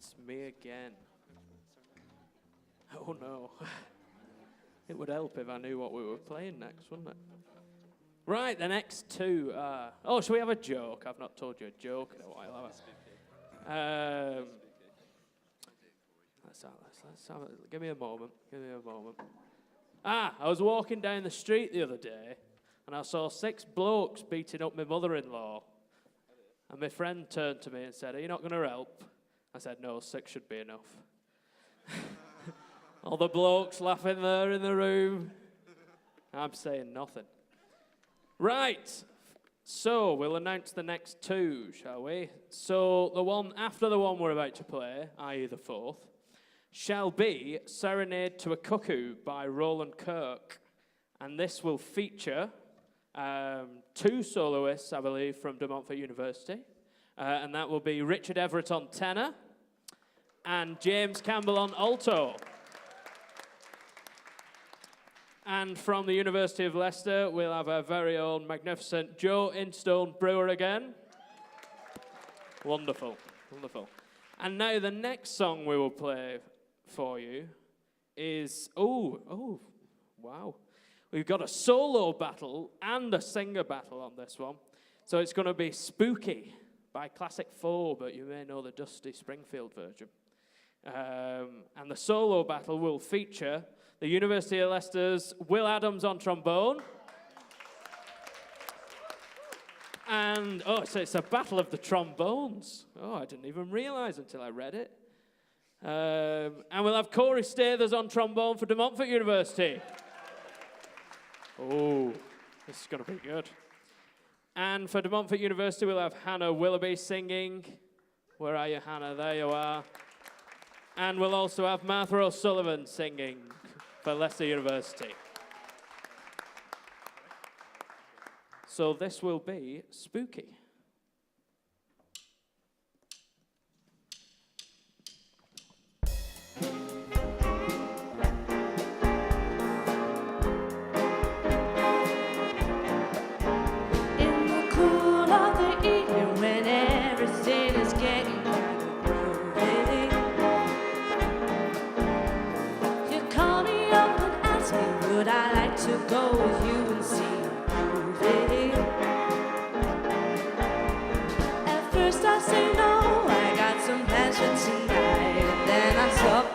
It's me again. Oh no. It would help if I knew what we were playing next, wouldn't it? Right, the next two are... Oh, shall we have a joke? I've not told you a joke in a while, have I? Let's have a, give me a moment. I was walking down the street the other day, and I saw 6 blokes beating up my mother-in-law. And my friend turned to me and said, "Are you not going to help?" I said, "No, 6 should be enough." All the blokes laughing there in the room. I'm saying nothing. Right, so we'll announce the next 2, shall we? So the one after the one we're about to play, i.e. the 4th, shall be Serenade to a Cuckoo by Roland Kirk. And this will feature 2 soloists, I believe, from De Montfort University. And that will be Richard Everett on tenor and James Campbell on alto. And from the University of Leicester, we'll have our very own magnificent Joe Instone Brewer again. Wonderful, wonderful. And now the next song we will play for you is, wow. We've got a solo battle and a singer battle on this one. So it's going to be Spooky by Classic 4, but you may know the Dusty Springfield version. And the solo battle will feature the University of Leicester's Will Adams on trombone. And, so it's a battle of the trombones. Oh, I didn't even realize until I read it. And we'll have Corey Stathers on trombone for De Montfort University. Oh, this is going to be good. And for De Montfort University, we'll have Hannah Willoughby singing. Where are you, Hannah? There you are. And we'll also have Martha O'Sullivan singing for Leicester University. So this will be Spooky. Would I like to go with you and see a movie? At first I say no, I got some plans for tonight. Then I stop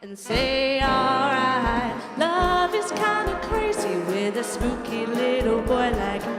and say alright. Love is kinda crazy with a spooky little boy like you.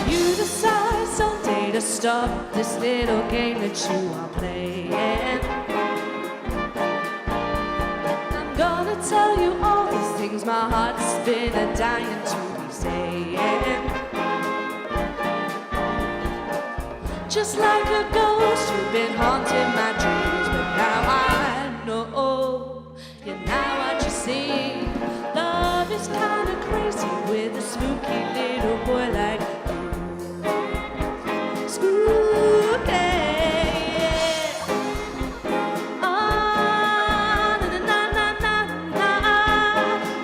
You decide someday to stop this little game that you are playing. I'm gonna tell you all these things my heart's been a dying to be saying. Just like a ghost, you've been haunting my dreams, but now I know you're not what you see. Love is kinda crazy with a spooky little boy like you. Spooky, yeah. Ah, na na na na na.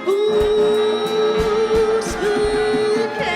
Ooh, spooky.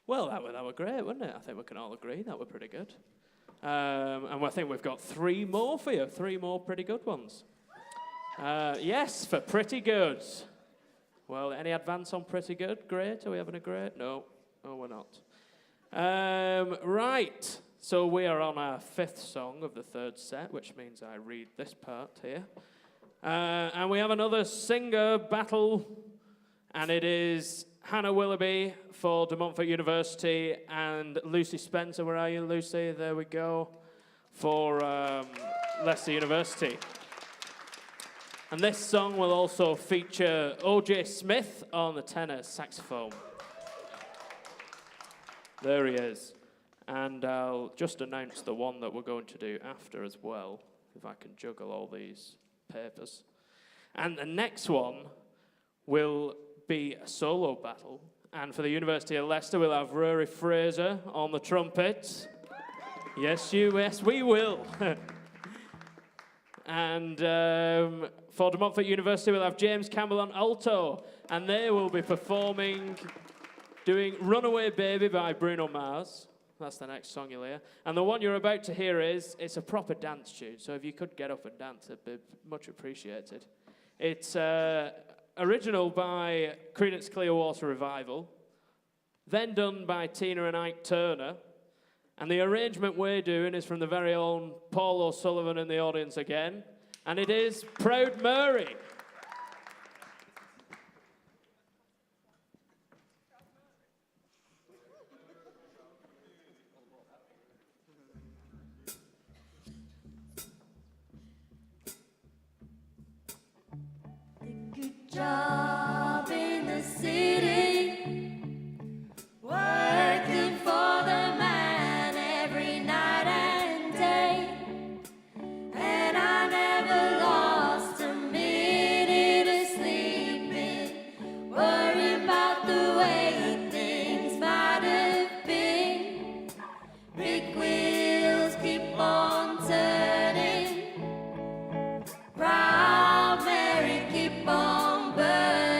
Well, that were great, wasn't it? I think we can all agree that were pretty good. And I think we've got three more for you, three more pretty good ones. Yes, for pretty good. Well, any advance on pretty good? Great? Are we having a great? No. No, we're not. Right. So we are on our fifth song of the third set, which means I read this part here. And we have another singer battle, and it is Hannah Willoughby for De Montfort University and Lucy Spencer. Where are you, Lucy? There we go. For Leicester University. And this song will also feature O.J. Smith on the tenor saxophone. There he is. And I'll just announce the one that we're going to do after as well, if I can juggle all these papers. And the next one will be a solo battle. And for the University of Leicester, we'll have Rory Fraser on the trumpet. Yes, we will. And for De Montfort University, we'll have James Campbell on alto. And they will be performing, doing Runaway Baby by Bruno Mars. That's the next song you'll hear. And the one you're about to hear it's a proper dance tune. So if you could get up and dance, it'd be much appreciated. It's original by Creedence Clearwater Revival, then done by Tina and Ike Turner. And the arrangement we're doing is from the very own Paul O'Sullivan in the audience again. And it is Proud Mary. Good job in the city, working for the man every night and day. And I never lost a minute of sleeping, worrying about the way things might have been. Big wheels keep on turning, proud Mary keep on burning.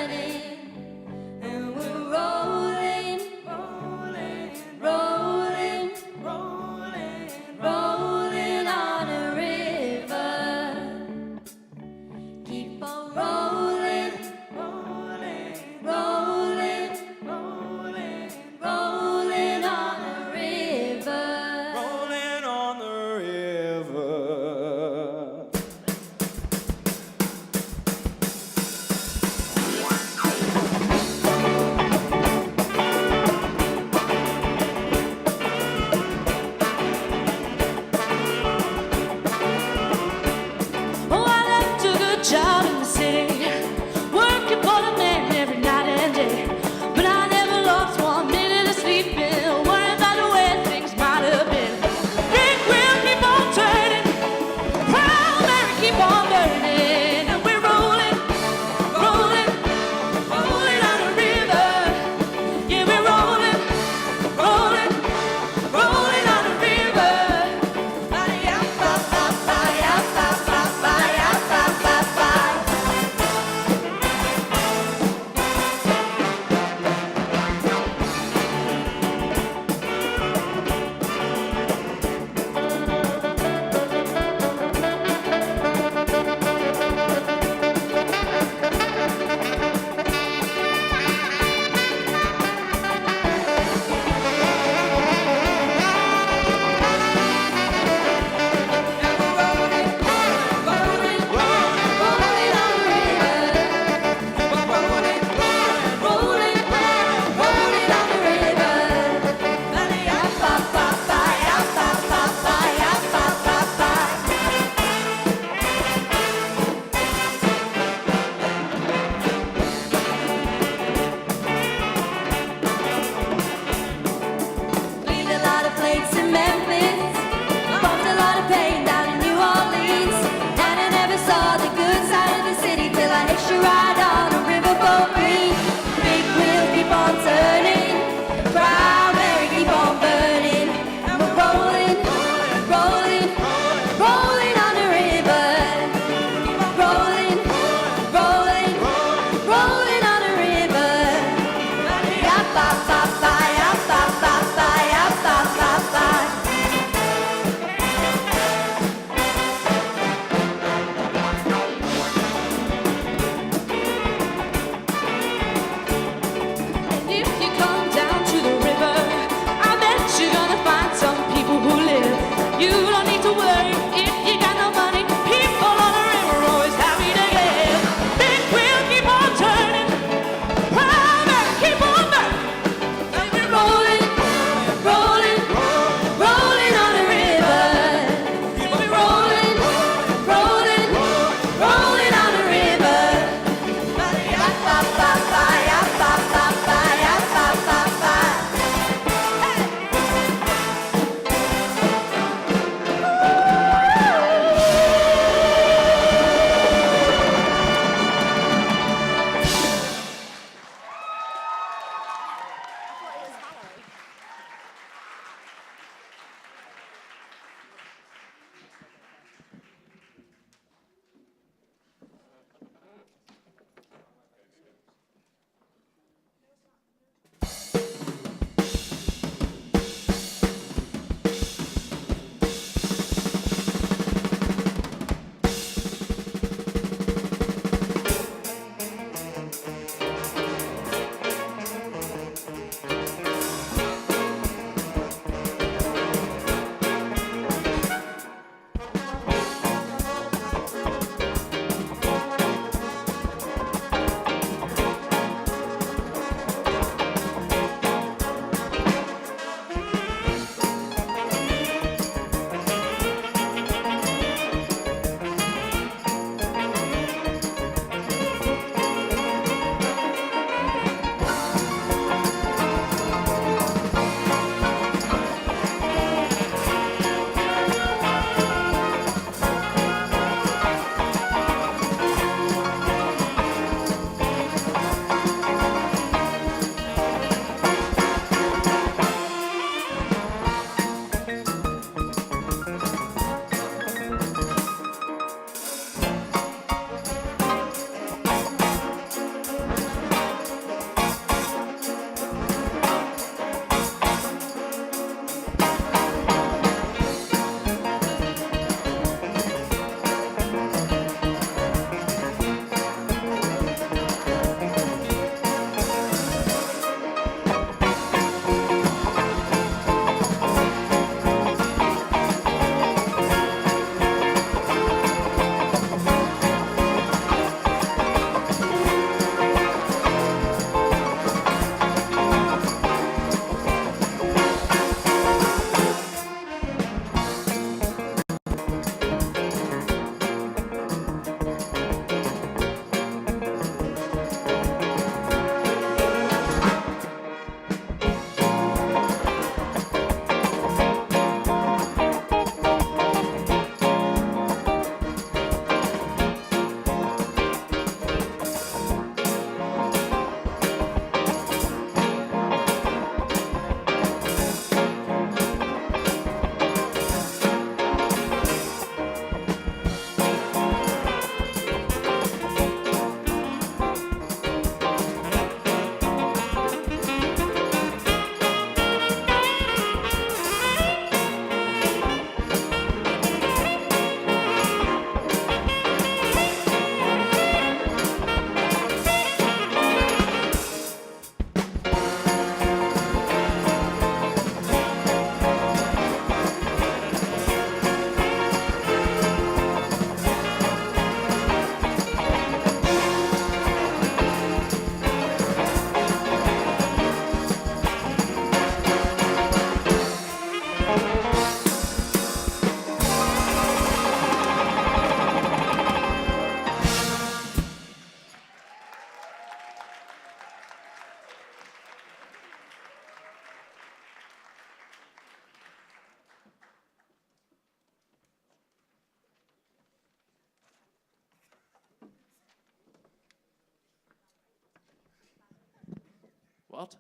What?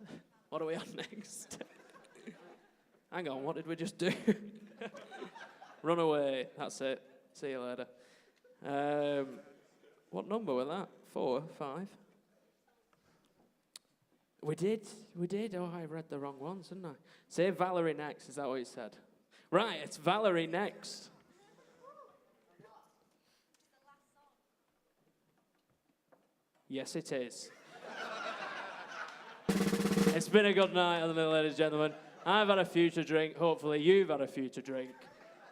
What are we on next? Hang on, what did we just do? Run away. That's it. See you later. What number was that? 4, 5? We did. Oh, I read the wrong ones, didn't I? Say Valerie next. Is that what you said? Right, it's Valerie next. Yes, it is. It's been a good night, ladies and gentlemen. I've had a future drink. Hopefully you've had a future drink.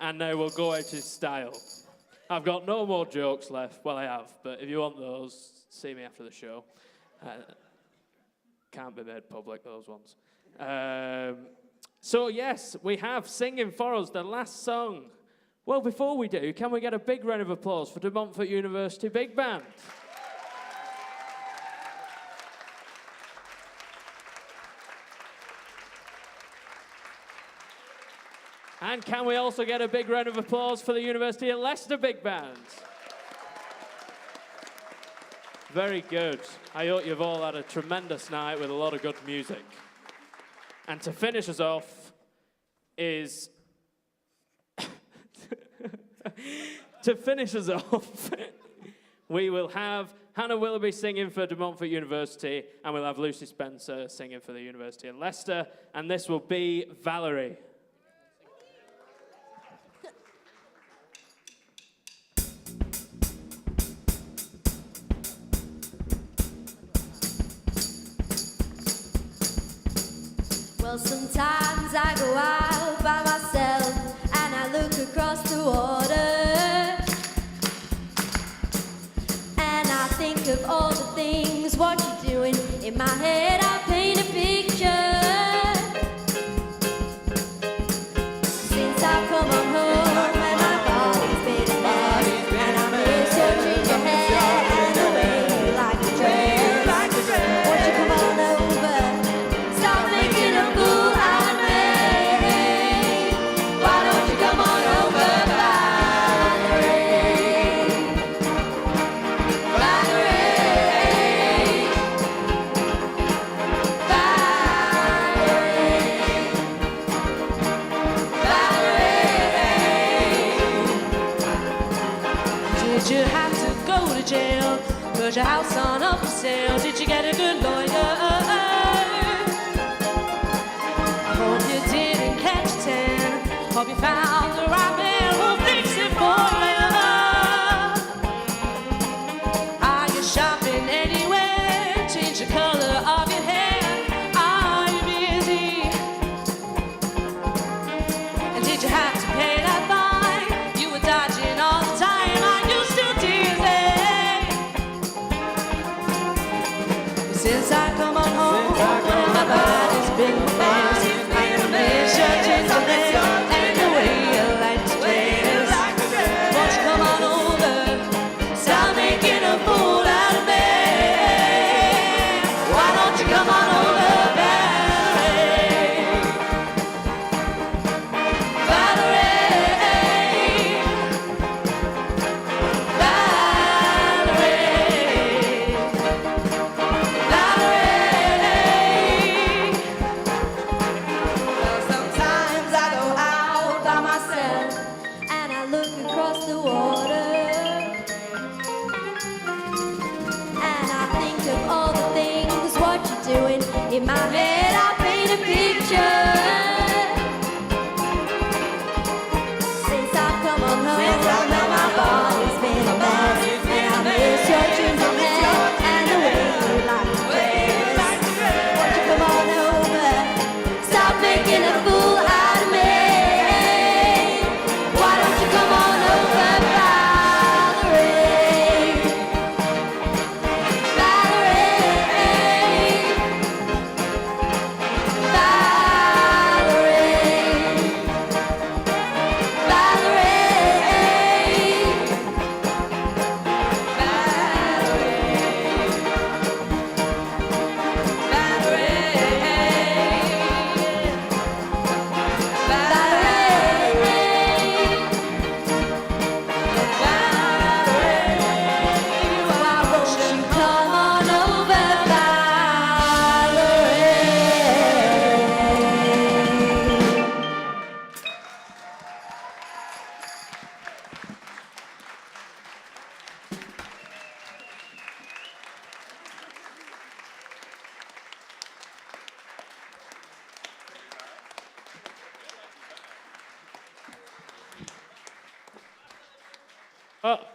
And now we'll go out in style. I've got no more jokes left. Well, I have, but if you want those, see me after the show. Can't be made public, those ones. So, yes, we have singing for us the last song. Well, before we do, can we get a big round of applause for De Montfort University Big Band? And can we also get a big round of applause for the University of Leicester Big Band? Very good. I hope you've all had a tremendous night with a lot of good music. And to finish us off is... we will have Hannah Willoughby singing for De Montfort University, and we'll have Lucy Spencer singing for the University of Leicester, and this will be Valerie. Well, sometimes I go out by myself and I look across the water, and I think of all the things, what you're doing. In my head I paint a picture. Since I've come on home and my body's been a mess, and I miss your ginger hair and the way you like to dress. Won't you come on over? Stop making a fool out of me. Why don't you come on over, Valerie? Valerie. Valerie. Did you have to go to jail? Put your house on up for sale? Did you get a good lawyer? Hope you didn't catch 10. Hope you found the right man who'll fix it for you. Are you shopping anywhere? Change the color of your hair. Are you busy? And did you have to pay that fine? You were dodging all the time. Are you still dizzy? Since I come on home, my body's been a mess. And the way you like to dress. Won't you come on over? Stop making a fool out of me. Why don't you come on over, Valerie? Valerie. Valerie. Valerie. Well, sometimes I go out by myself and I look across the water, and I think of all the things, what you're doing. In my head I paint a picture. Since I've come on home, now my body's been a mess, and I miss your ginger hair and the way you like to dress. Won't you come on over? Stop making a fool out of me. Why don't you come on over, Valerie? Valerie.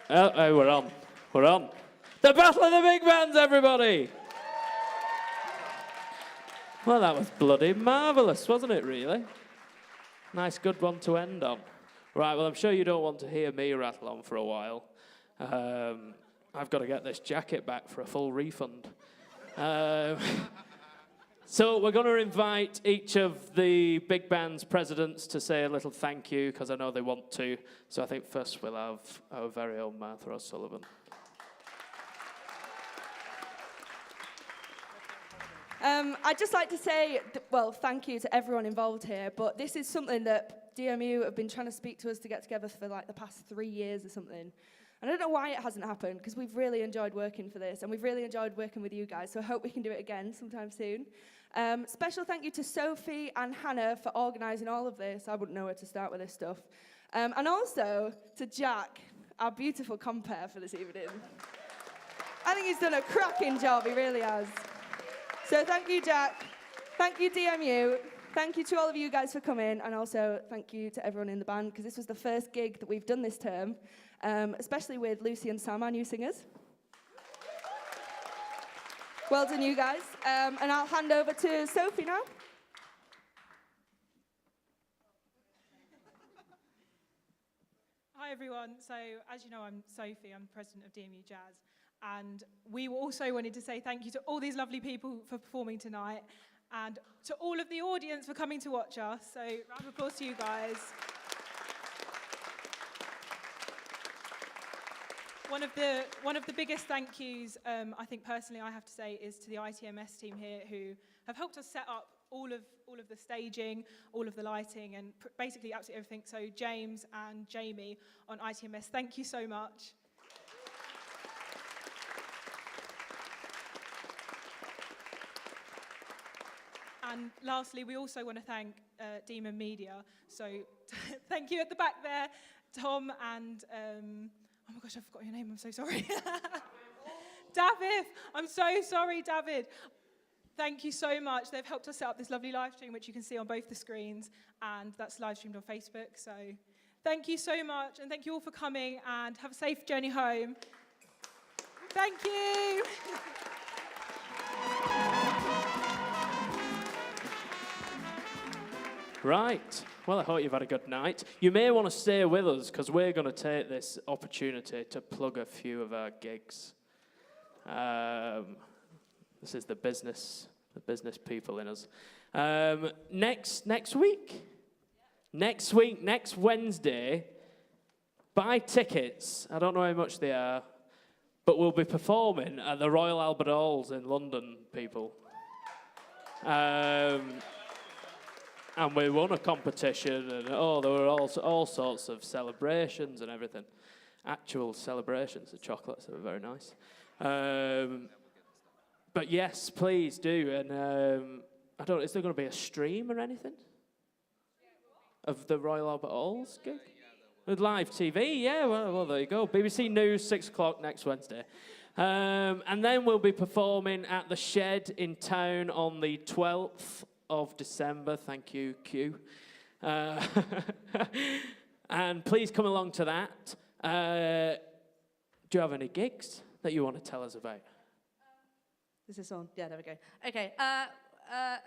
Hey, we're on. We're on. The Battle of the Big Bands, everybody! Well, that was bloody marvellous, wasn't it, really? Nice, good one to end on. Right, well, I'm sure you don't want to hear me rattle on for a while. I've got to get this jacket back for a full refund. So we're going to invite each of the big band's presidents to say a little thank you, because I know they want to. So I think first we'll have our very own Martha O'Sullivan. I'd just like to say, well, thank you to everyone involved here, but this is something that DMU have been trying to speak to us to get together for like the past 3 years or something. And I don't know why it hasn't happened, because we've really enjoyed working for this, and we've really enjoyed working with you guys, so I hope we can do it again sometime soon. Special thank you to Sophie and Hannah for organising all of this. I wouldn't know where to start with this stuff. And also to Jack, our beautiful compere for this evening. I think he's done a cracking job, he really has. So thank you, Jack. Thank you, DMU. Thank you to all of you guys for coming, and also thank you to everyone in the band, because this was the first gig that we've done this term, especially with Lucy and Sam, our new singers. Well done, you guys. And I'll hand over to Sophie now. Hi, everyone. So, as you know, I'm Sophie. I'm president of DMU Jazz. And we also wanted to say thank you to all these lovely people for performing tonight, and to all of the audience for coming to watch us. So, round of applause to you guys. One of the biggest thank yous, I think personally I have to say, is to the ITMS team here, who have helped us set up all of the staging, all of the lighting, and basically absolutely everything. So James and Jamie on ITMS, thank you so much. And lastly, we also want to thank Demon Media. So thank you at the back there, Tom and, oh my gosh, I forgot your name, I'm so sorry. David, I'm so sorry, David. Thank you so much. They've helped us set up this lovely live stream, which you can see on both the screens, and that's live streamed on Facebook. So thank you so much, and thank you all for coming, and have a safe journey home. Thank you. Right. Well, I hope you've had a good night. You may want to stay with us, because we're going to take this opportunity to plug a few of our gigs. This is the business people in us. Next week, next Wednesday, buy tickets. I don't know how much they are, but we'll be performing at the Royal Albert Halls in London, people. And we won a competition, and there were all sorts of celebrations and everything. Actual celebrations of chocolates that were very nice. But yes, please do. And is there going to be a stream or anything of the Royal Albert Halls gig? With live TV, yeah. Well, there you go. BBC News, 6 o'clock next Wednesday. And then we'll be performing at the Shed in town on the 12th of December. Thank you, Q. And please come along to that. Do you have any gigs that you want to tell us about? Is this on? Yeah, there we go. Okay.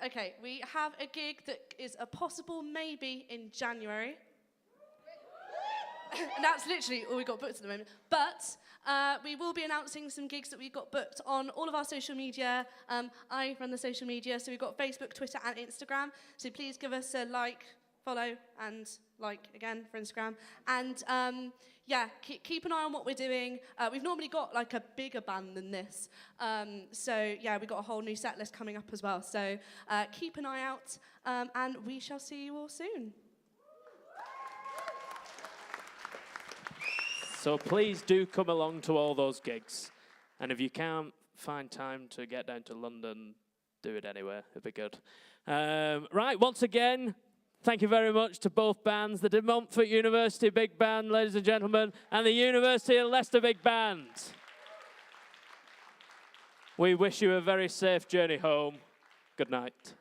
Okay, we have a gig that is a possible maybe in January. And that's literally all we've got booked at the moment. But we will be announcing some gigs that we've got booked on all of our social media. I run the social media, so we've got Facebook, Twitter, and Instagram. So please give us a like, follow, and like again for Instagram. And yeah, keep an eye on what we're doing. We've normally got like a bigger band than this. So yeah, we've got a whole new set list coming up as well. So keep an eye out, and we shall see you all soon. So please do come along to all those gigs. And if you can't find time to get down to London, do it anyway. It'd be good. Right, once again, thank you very much to both bands, the De Montfort University Big Band, ladies and gentlemen, and the University of Leicester Big Band. We wish you a very safe journey home. Good night.